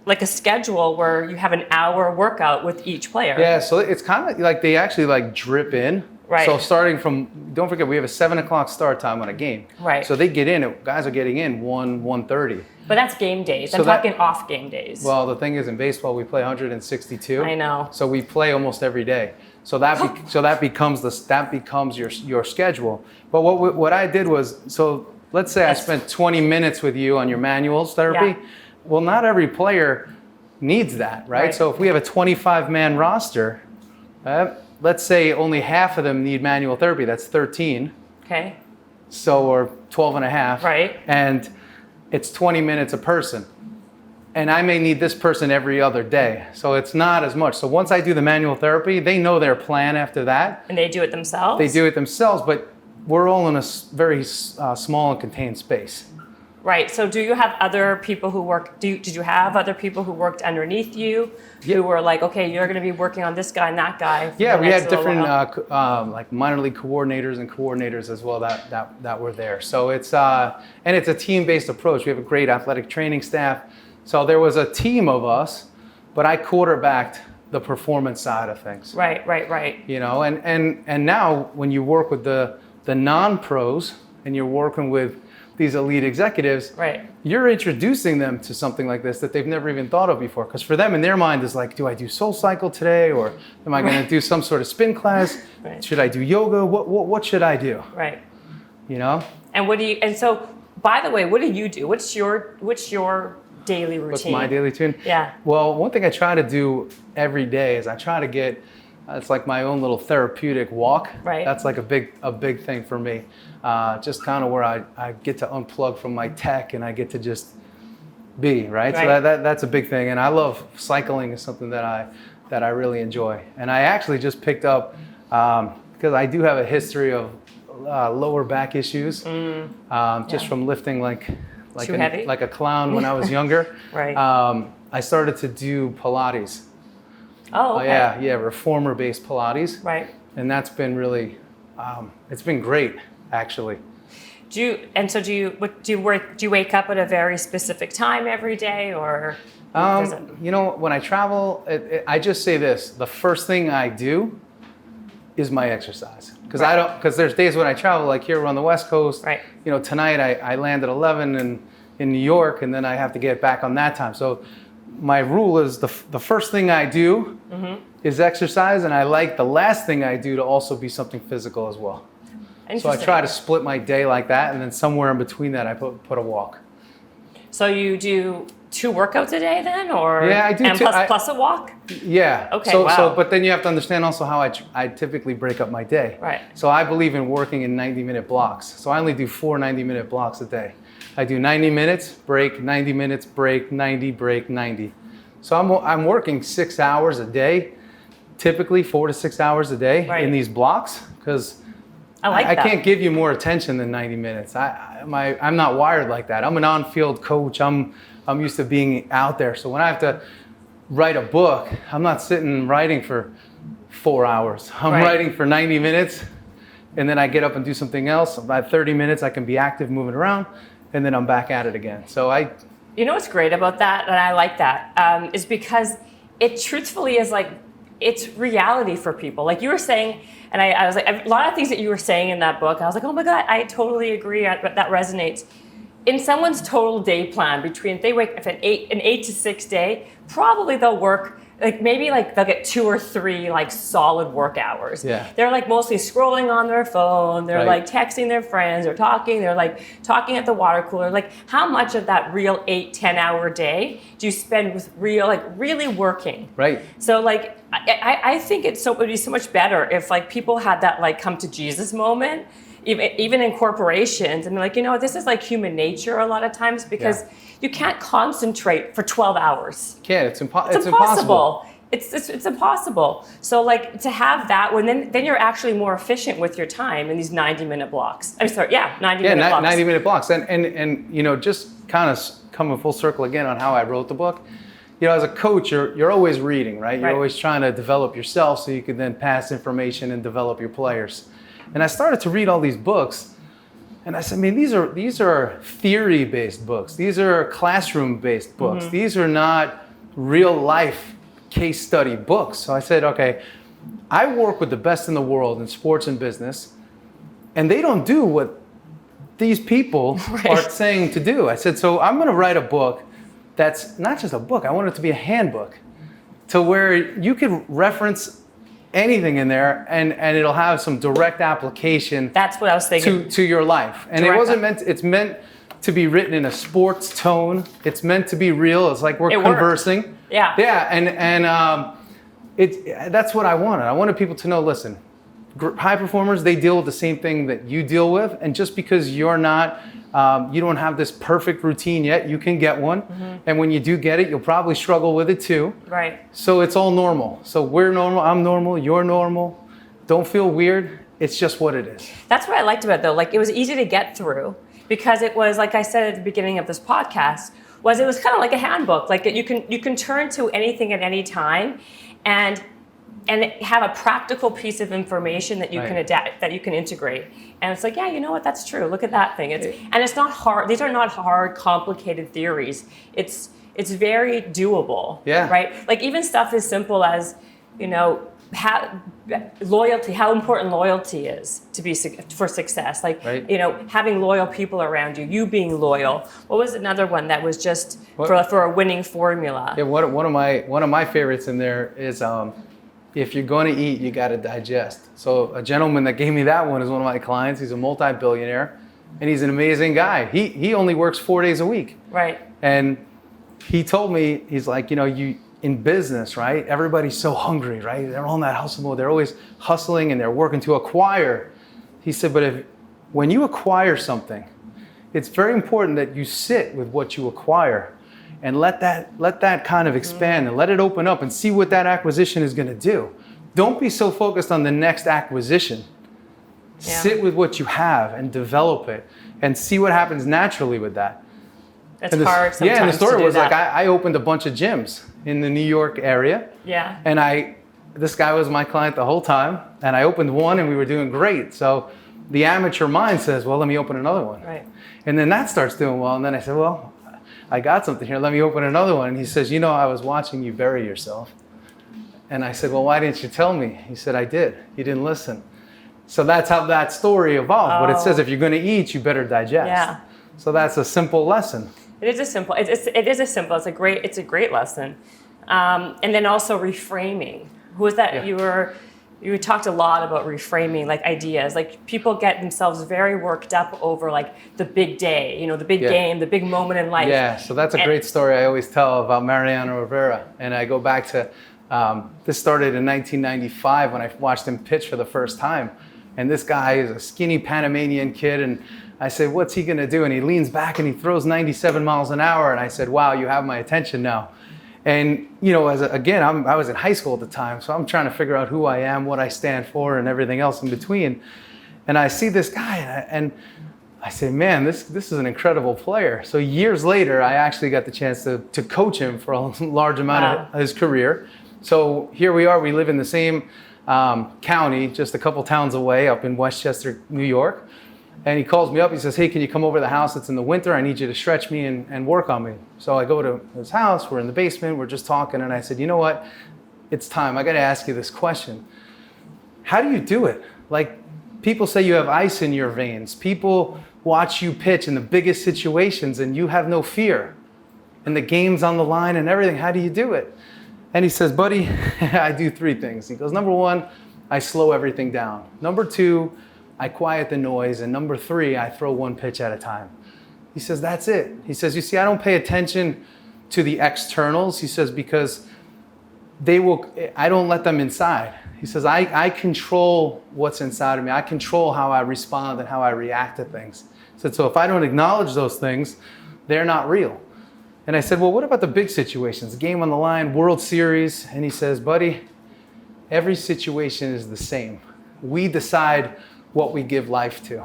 like a schedule where you have an hour workout with each player.
Yeah, so it's kind of like they actually like drip in.
Right.
So starting from, don't forget, we have a 7 o'clock start time on a game.
Right.
So they get in, guys are getting in 1:30.
But that's game days. I'm talking off game days.
Well, the thing is, in baseball, we play 162.
I know.
So we play almost every day. So that becomes your schedule. But what I did was, so let's say I spent 20 minutes with you on your manuals therapy.
Yeah.
Well, not every player needs that, right? So if we have a 25-man roster, let's say only half of them need manual therapy. That's 13.
Okay.
So, or 12 and a half.
Right.
And it's 20 minutes a person. And I may need this person every other day. So it's not as much. So once I do the manual therapy, they know their plan after that.
And they do it themselves?
They do it themselves, but we're all in a very small and contained space.
Right. So do you have other people who work, did you have other people who worked underneath you who were like, okay, you're going to be working on this guy and that guy?
Yeah, we had different like minor league coordinators and coordinators as well that were there. So it's, and it's a team-based approach. We have a great athletic training staff. So there was a team of us, but I quarterbacked the performance side of things.
Right, right, right.
You know, and now when you work with the non-pros and you're working with these elite executives,
right,
you're introducing them to something like this that they've never even thought of before. Because for them, in their mind, is like, do I do Soul Cycle today, or am I going to do some sort of spin class?
Right.
Should I do yoga? What should I do?
Right.
You know.
And what do you? And so, by the way, what do you do? What's your daily routine?
What's my daily routine?
Yeah.
Well, one thing I try to do every day is I try to get. It's like my own little therapeutic walk.
Right.
That's like a big thing for me. Just kind of where I get to unplug from my tech and I get to just be, right? So that's a big thing. And I love cycling is something that I really enjoy. And I actually just picked up, because I do have a history of lower back issues, just from lifting like a clown when I was younger.
Right.
I started to do Pilates.
Oh, okay.
Yeah, reformer-based Pilates.
Right.
And that's been really, it's been great, actually.
Do you wake up at a very specific time every day, or?
You know, when I travel, I just say this: the first thing I do is my exercise, because there's days when I travel, like here we're on the West Coast. Right. You know, tonight I land at 11 in New York, and then I have to get back on that time. So my rule is the first thing I do is exercise, and I like the last thing I do to also be something physical as well. So I try to split my day like that, and then somewhere in between that I put a walk.
So you do 2 workouts a day then, or?
Yeah, I do.
And plus a walk?
Yeah.
Okay,
So but then you have to understand also how I typically break up my day.
Right.
So I believe in working in 90-minute blocks. So I only do 4 90-minute blocks a day. I do 90 minutes, break, 90 minutes, break, 90, break, 90. So I'm working 6 hours a day, typically 4 to 6 hours a day in these blocks, because I can't give you more attention than 90 minutes. I'm not wired like that. I'm an on-field coach. I'm used to being out there. So when I have to write a book, I'm not sitting writing for 4 hours. I'm writing for 90 minutes, and then I get up and do something else. About 30 minutes, I can be active, moving around, and then I'm back at it again. So
You know what's great about that, and I like that, is because it truthfully is like, it's reality for people. Like you were saying, and I was like, a lot of things that you were saying in that book, I was like, oh my God, I totally agree, that resonates. In someone's total day plan, between, if they wake up at an 8 to 6 day, probably they'll work, like maybe like they'll get 2 or 3 like solid work hours. Yeah. They're like mostly scrolling on their phone, they're like texting their friends, they're like talking at the water cooler. Like how much of that real 8-10 hour day do you spend with really working? Right. So like I think it would be so much better if like people had that like come to Jesus moment, even in corporations, and they're like, you know, this is like human nature a lot of times, because you can't concentrate for 12 hours.
Can't. It's impossible.
It's impossible. So like to have that, then you're actually more efficient with your time in these 90-minute blocks. I'm sorry, 90-minute blocks. 90-minute blocks.
And you know, just kind of coming full circle again on how I wrote the book. You know, as a coach, you're always reading, right? You're always trying to develop yourself so you can then pass information and develop your players. And I started to read all these books, and I said, I mean, these are theory-based books. These are classroom-based books. These are not real life case study books. So I said, okay, I work with the best in the world in sports and business, and they don't do what these people are saying to do. I said, so I'm going to write a book that's not just a book. I want it to be a handbook to where you can reference anything in there and it'll have some direct application.
That's what I was thinking.
To your life. And
Direct
it wasn't meant, it's meant to be written in a sports tone. It's meant to be real. It's like we're conversing.
Worked. Yeah.
Yeah. And that's what I wanted. I wanted people to know, listen, high performers, they deal with the same thing that you deal with. And just because you're not, you don't have this perfect routine yet, you can get one. Mm-hmm. And when you do get it, you'll probably struggle with it too.
Right.
So it's all normal. So we're normal, I'm normal, you're normal. Don't feel weird. It's just what it is.
That's what I liked about it though. Like it was easy to get through because it was, like I said at the beginning of this podcast, it was kind of like a handbook. Like you can turn to anything at any time and have a practical piece of information that you can adapt, that you can integrate. And it's like, yeah, you know what? That's true. Look at that thing. And it's not hard. These are not hard, complicated theories. It's very doable. Yeah. Right. Like even stuff as simple as, loyalty. How important loyalty is for success. Like having loyal people around you. You being loyal. What was another one that was just for a winning formula?
Yeah. One of my favorites in there is. If you're going to eat, you got to digest. So a gentleman that gave me that one is one of my clients. He's a multi-billionaire, and he's an amazing guy. He only works 4 days a week.
Right.
And he told me, he's like, you in business, right? Everybody's so hungry, right? They're all in that hustle mode. They're always hustling and they're working to acquire. He said, but when you acquire something, it's very important that you sit with what you acquire. And let that kind of expand and let it open up and see what that acquisition is going to do. Don't be so focused on the next acquisition. Yeah. Sit with what you have and develop it and see what happens naturally with that.
It's hard sometimes.
Yeah, and the story was
that.
like I opened a bunch of gyms in the New York area.
Yeah.
And this guy was my client the whole time, and I opened one and we were doing great. So the amateur mind says, well, let me open another one.
Right.
And then that starts doing well, and then I said, well, I got something here, let me open another one. And he says, I was watching you bury yourself. And I said, well, why didn't you tell me? He said, I did. You didn't listen. So that's how that story evolved. But it says if you're going to eat, you better digest. Yeah. So that's a simple lesson.
It is a simple. It's a great lesson. And then also reframing. Who was that? Yeah. You talked a lot about reframing, like ideas. Like people get themselves very worked up over like the big day, the big game, the big moment in life.
Yeah, so that's a great story I always tell about Mariano Rivera. And I go back to, this started in 1995 when I watched him pitch for the first time. And this guy is a skinny Panamanian kid. And I said, what's he going to do? And he leans back and he throws 97 miles an hour. And I said, wow, you have my attention now. And, I was in high school at the time, so I'm trying to figure out who I am, what I stand for, and everything else in between. And I see this guy, and I say, man, this is an incredible player. So years later, I actually got the chance to coach him for a large amount of his career. So here we are. We live in the same county, just a couple towns away, up in Westchester, New York. And he calls me up. He says, hey, can you come over to the house? It's in the winter. I need you to stretch me and work on me. So I go to his house. We're in the basement. We're just talking. And I said, you know what? It's time. I got to ask you this question. How do you do it? Like, people say you have ice in your veins. People watch you pitch in the biggest situations and you have no fear. And the game's on the line and everything. How do you do it? And he says, buddy, I do 3 things. He goes, number 1, I slow everything down. Number 2, I quiet the noise. And number 3, I throw 1 pitch at a time. He says, that's it. He says, you see, I don't pay attention to the externals. He says, because I don't let them inside. He says, I control what's inside of me. I control how I respond and how I react to things. He said, so if I don't acknowledge those things, they're not real. And I said, well, what about the big situations? Game on the line, World Series. And he says, buddy, every situation is the same. We decide what we give life to.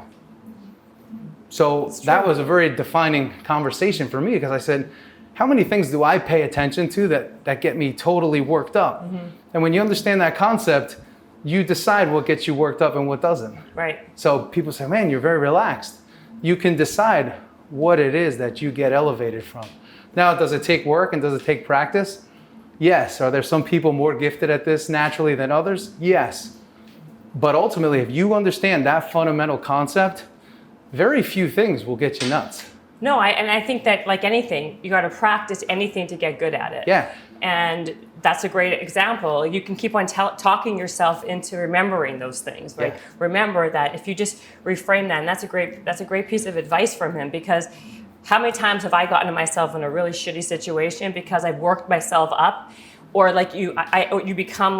So that was a very defining conversation for me, because I said, how many things do I pay attention to that get me totally worked up? Mm-hmm. And when you understand that concept, you decide what gets you worked up and what doesn't.
Right.
So people say, man, you're very relaxed. You can decide what it is that you get elevated from. Now, does it take work and does it take practice? Yes. Are there some people more gifted at this naturally than others? Yes. But ultimately, if you understand that fundamental concept, very few things will get you nuts.
No, I think that like anything, you got to practice anything to get good at it.
Yeah.
And that's a great example. You can keep on talking yourself into remembering those things, right?
Yeah.
Remember that if you just reframe that, and that's a great piece of advice from him, because how many times have I gotten myself in a really shitty situation because I've worked myself up, or like you become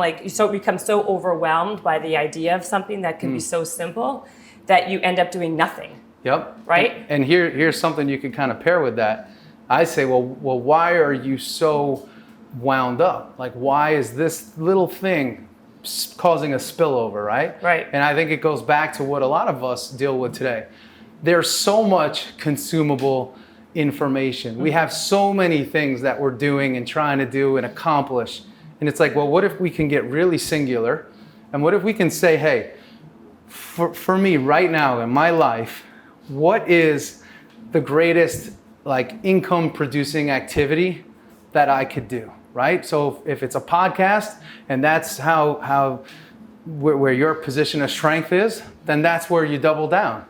so overwhelmed by the idea of something that can be so simple that you end up doing nothing.
Yep.
Right?
And here's something you can kind of pair with that. I say, well, why are you so wound up? Like, why is this little thing causing a spillover, right?
Right.
And I think it goes back to what a lot of us deal with today. There's so much consumable information. We have so many things that we're doing and trying to do and accomplish. And it's like, well, what if we can get really singular? And what if we can say, hey, for me right now in my life, what is the greatest like income producing activity that I could do, right? So if it's a podcast and that's where your position of strength is, then that's where you double down,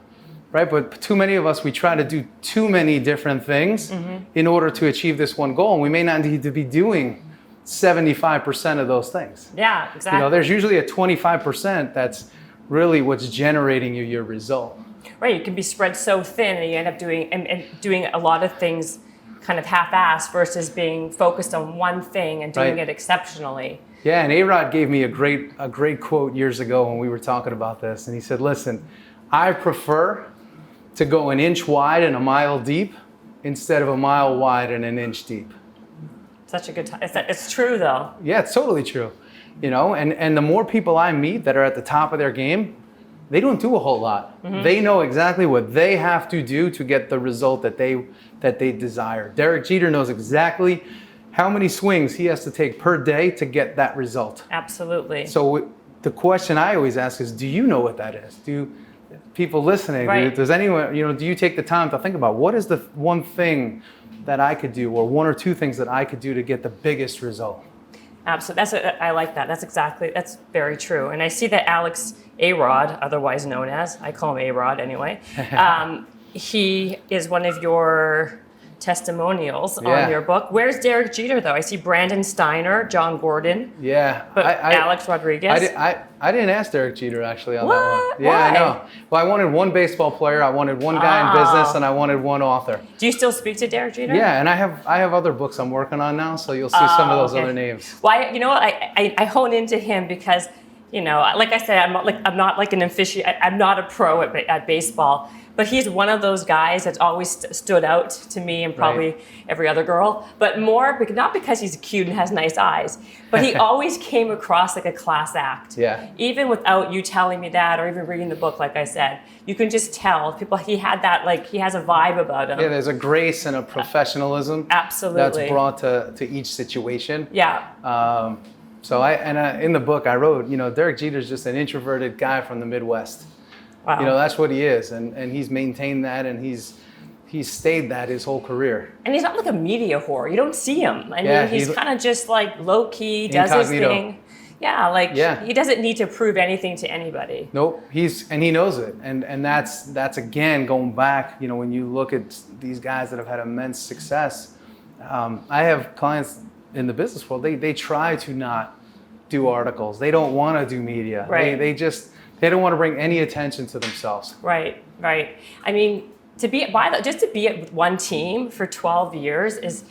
right? But too many of us, we try to do too many different things in order to achieve this one goal. And we may not need to be doing 75% of those things.
Yeah, exactly.
You know, there's usually a 25% that's really what's generating you your result.
Right, you can be spread so thin and you end up doing a lot of things kind of half-assed versus being focused on one thing and doing it exceptionally.
Yeah, and A-Rod gave me a great quote years ago when we were talking about this. And he said, listen, I prefer to go an inch wide and a mile deep instead of a mile wide and an inch deep.
Such a good time. It's true though.
Yeah, it's totally true. You know, and the more people I meet that are at the top of their game, they don't do a whole lot. They know exactly what they have to do to get the result that they desire. Derek Jeter knows exactly how many swings he has to take per day to get that result.
Absolutely.
So the question I always ask is, do you know what that is? Do people listening, does anyone, do you take the time to think about what is the one thing that I could do, or one or two things that I could do to get the biggest result?
Absolutely. I like that. That's very true. And I see that Alex A-Rod, otherwise known as, I call him A-Rod anyway, he is one of your testimonials on your book. Where's Derek Jeter though? I see Brandon Steiner, John Gordon.
Yeah.
But Alex Rodriguez.
I didn't ask Derek Jeter actually on
what?
that one. Yeah,
Why?
I know. Well, I wanted one baseball player, I wanted one guy in business, and I wanted one author.
Do you still speak to Derek Jeter?
Yeah, and I have other books I'm working on now, so you'll see some of those other names.
Well, you know what? I hone into him because, like I said, I'm not like an aficionado. I'm not a pro at baseball. But he's one of those guys that's always stood out to me and probably every other girl. But not because he's cute and has nice eyes, but he always came across like a class act.
Yeah.
Even without you telling me that or even reading the book, like I said, you can just tell people he had that, like he has a vibe about him.
Yeah, there's a grace and a professionalism
Absolutely.
that's brought to each situation.
Yeah.
So in the book I wrote, Derek Jeter's just an introverted guy from the Midwest.
Wow.
That's what he is, and he's maintained that, and he's stayed that his whole career.
And he's not like a media whore. You don't see him. I mean, he's kind of just like low key, does
incognito.
his thing. Yeah, he doesn't need to prove anything to anybody.
Nope, and he knows it, and that's again going back. When you look at these guys that have had immense success, I have clients in the business world. They try to not do articles. They don't want to do media.
Right.
They don't want to bring any attention to themselves.
Right. I mean, to be at one team for 12 years is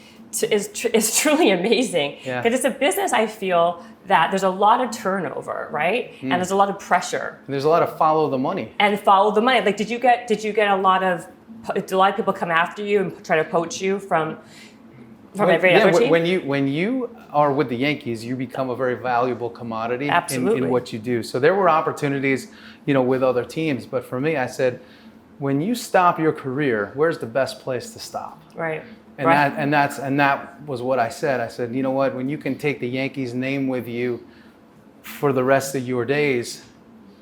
truly amazing.
Yeah.
Because it's a business, I feel, that there's a lot of turnover, right? And there's a lot of pressure.
And there's a lot of follow the money.
Like, did you get a lot of people come after you and try to poach you from every other team?
When you are with the Yankees, you become a very valuable commodity in what you do. So there were opportunities, with other teams. But for me, I said, when you stop your career, where's the best place to stop?
Right.
And that was what I said. I said, you know what? When you can take the Yankees name with you for the rest of your days,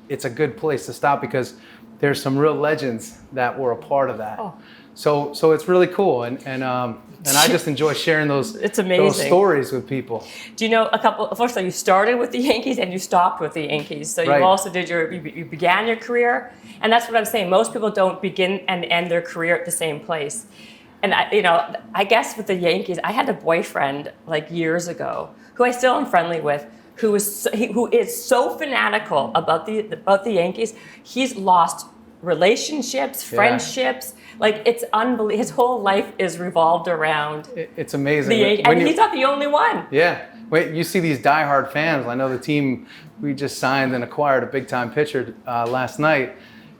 it's a good place to stop because there's some real legends that were a part of that. Oh. So it's really cool. And And I just enjoy sharing those,
it's amazing.
Those stories with people.
Do you know first of all, you started with the Yankees and you stopped with the Yankees. So you also did you began your career. And that's what I'm saying. Most people don't begin and end their career at the same place. And I guess with the Yankees, I had a boyfriend like years ago who I still am friendly with, who is so fanatical about the Yankees. He's lost relationships, friendships. Like, it's unbelievable. His whole life is revolved around.
It's amazing.
And he's not the only one.
Yeah. Wait, you see these diehard fans. I know the team, we just signed and acquired a big-time pitcher last night.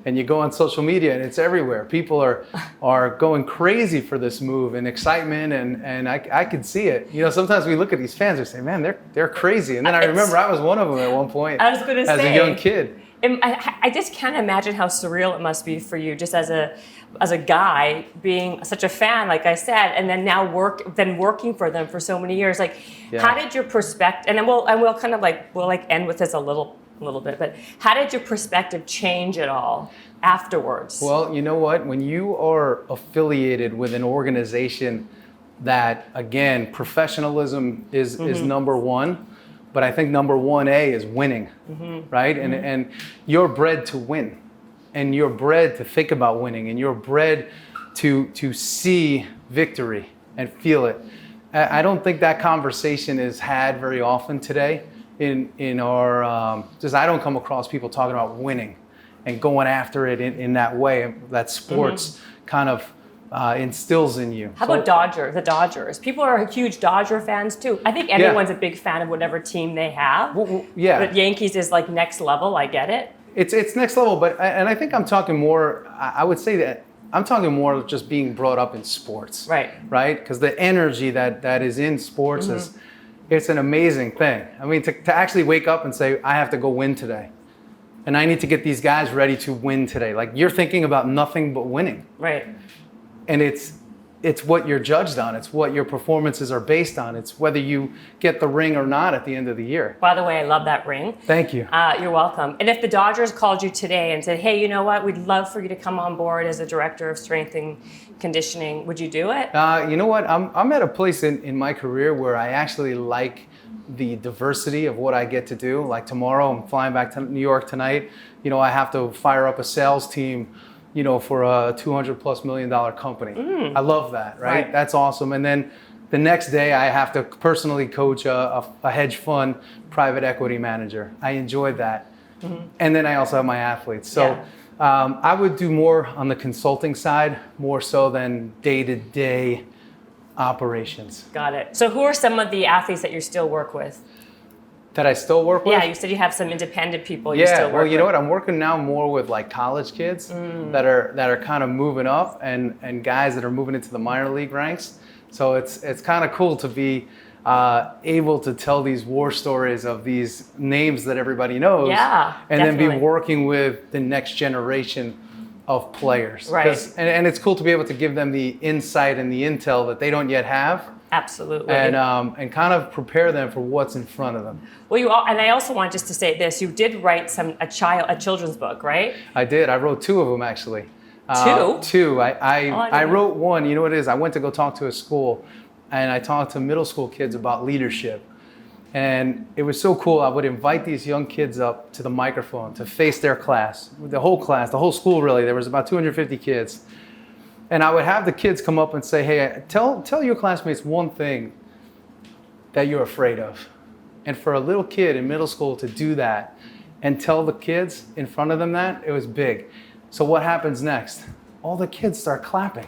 And you go on social media and it's everywhere. People are going crazy for this move and excitement, and I could see it. Sometimes we look at these fans and say, man, they're crazy. And then I remember I was one of them at one point.
I was going to say,
as a young kid.
I just can't imagine how surreal it must be for you, just as a guy being such a fan, like I said, and then now working for them for so many years. Like, how did your perspective? And then we'll end with this a little bit, but how did your perspective change at all afterwards?
Well, you know what? When you are affiliated with an organization that, again, professionalism is number one, but I think number 1A is winning, right? And you're bred to win, and you're bred to think about winning, and you're bred to see victory and feel it. I don't think that conversation is had very often today. In our, just I don't come across people talking about winning and going after it in that way that sports kind of instills in you.
How about the Dodgers? People are huge Dodger fans too. I think everyone's a big fan of whatever team they have.
Well, yeah.
But Yankees is like next level. I get it.
It's next level, and I think I'm talking more. I would say that I'm talking more of just being brought up in sports. Right. Because the energy that is in sports is. It's an amazing thing. I mean, to actually wake up and say, I have to go win today. And I need to get these guys ready to win today. Like, you're thinking about nothing but winning. Right. And it's what you're judged on. It's what your performances are based on. It's whether you get the ring or not at the end of the year.
By the way, I love that ring.
Thank you.
You're welcome. And if the Dodgers called you today and said, hey, you know what? We'd love for you to come on board as a director of strength and conditioning, would you do it?
You know what? I'm at a place in my career where I actually like the diversity of what I get to do. Like, tomorrow, I'm flying back to New York tonight. I have to fire up a sales team, for a $200+ million company. I love that, right? That's awesome. And then the next day, I have to personally coach a hedge fund private equity manager. I enjoyed that. And then I also have my athletes. So. I would do more on the consulting side, more so than day-to-day operations.
Got it. So who are some of the athletes that you still work with?
That I still work with?
Yeah, you said you have some independent people you still work with.
Well, you know what? I'm working now more with like college kids that are kind of moving up and guys that are moving into the minor league ranks. So it's kind of cool to be able to tell these war stories of these names that everybody knows, and then be working with the next generation of players. Right. And it's cool to be able to give them the insight and the intel that they don't yet have.
Absolutely.
And kind of prepare them for what's in front of them.
Well, and I also want just to say this: you did write a children's book, right?
I did. I wrote 2 of them actually.
Two.
I wrote one. You know what it is? I went to go talk to a school. And I talked to middle school kids about leadership. And it was so cool. I would invite these young kids up to the microphone to face their class, the whole school really. There was about 250 kids. And I would have the kids come up and say, hey, tell your classmates one thing that you're afraid of. And for a little kid in middle school to do that and tell the kids in front of them that, it was big. So what happens next? All the kids start clapping.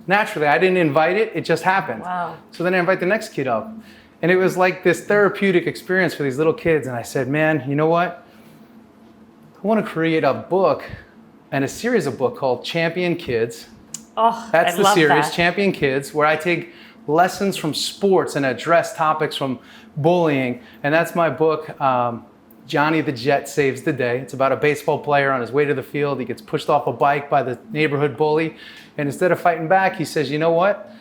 Naturally, I didn't invite it, it just happened. Wow. So then I invite the next kid up. And it was like this therapeutic experience for these little kids. And I said, man, you know what? I want to create a book and a series of books called Champion Kids.
Oh,
that's the series, Champion Kids, where I take lessons from sports and address topics from bullying. And that's my book, Johnny the Jet Saves the Day. It's about a baseball player on his way to the field. He gets pushed off a bike by the neighborhood bully. And instead of fighting back, he says, you know what?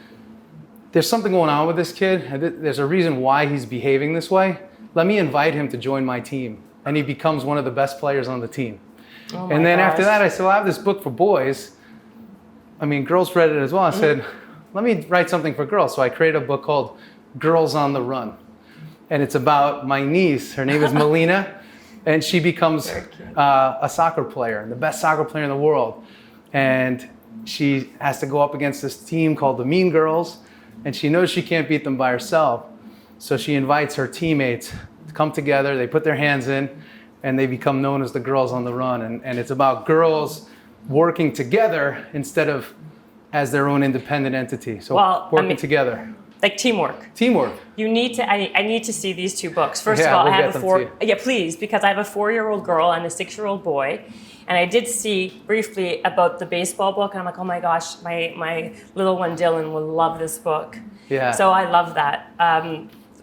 There's something going on with this kid. There's a reason why he's behaving this way. Let me invite him to join my team. And he becomes one of the best players on the team. Oh and then after that, I said, well, I have this book for boys. I mean, girls read it as well. I said, let me write something for girls. So I created a book called Girls on the Run. And it's about my niece. Her name is Melina. And she becomes a soccer player, the best soccer player in the world. And she has to go up against this team called the Mean Girls. And she knows she can't beat them by herself. So she invites her teammates to come together. They put their hands in, and they become known as the Girls on the Run. And it's about girls working together instead of as their own independent entity. So working together.
Like teamwork.
Teamwork.
You need to. I need to see these two books. First
Yeah,
of all,
we'll
I have
get
a
them
4.
to you.
Yeah, please, because I have a 4-year-old girl and a 6-year-old boy, and I did see briefly about the baseball book, and I'm like, oh my gosh, my little one Dylan will love this book.
Yeah.
So I love that.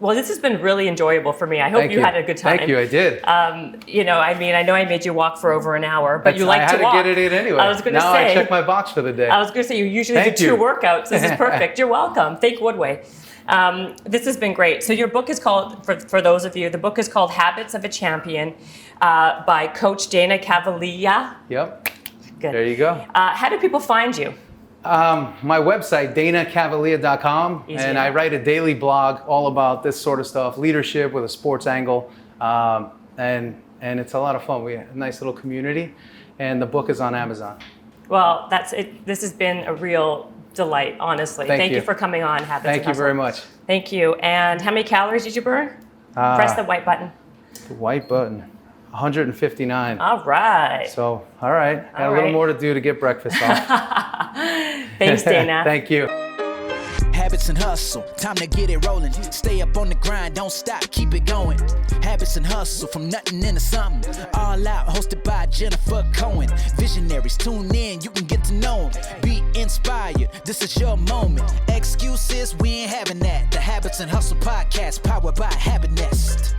Well, this has been really enjoyable for me. I hope you had a good time.
Thank you, I did.
You know, I mean, I know I made you walk for over an hour, but you like to walk.
I had to get it in anyway.
I was going to say.
Now I check my box for the day.
I was going to say, you usually do 2 workouts. This is perfect. You're welcome. Thank Woodway. This has been great. So your book is called, for those of you, the book is called Habits of a Champion by Coach Dana Cavalea.
Yep.
Good.
There you go.
How do people find you?
My website, danacavalea.com, and I write a daily blog all about this sort of stuff, leadership with a sports angle, and it's a lot of fun. We have a nice little community, and the book is on Amazon.
Well, that's it. This has been a real delight, honestly. Thank you for coming on. Habits
Thank you very much.
Thank you. And how many calories did you burn? Press the white button.
The white button. 159.
All right.
So, all right. Got a little more to do to get breakfast off.
Thanks, Dana.
Thank you.
Habits and hustle, time to get it rolling. Stay up on the grind, don't stop, keep it going. Habits and hustle, from nothing into something. All out, hosted by Jennifer Cohen. Visionaries, tune in, you can get to know them. Be inspired, this is your moment. Excuses, we ain't having that. The Habits and Hustle podcast, powered by Habit Nest.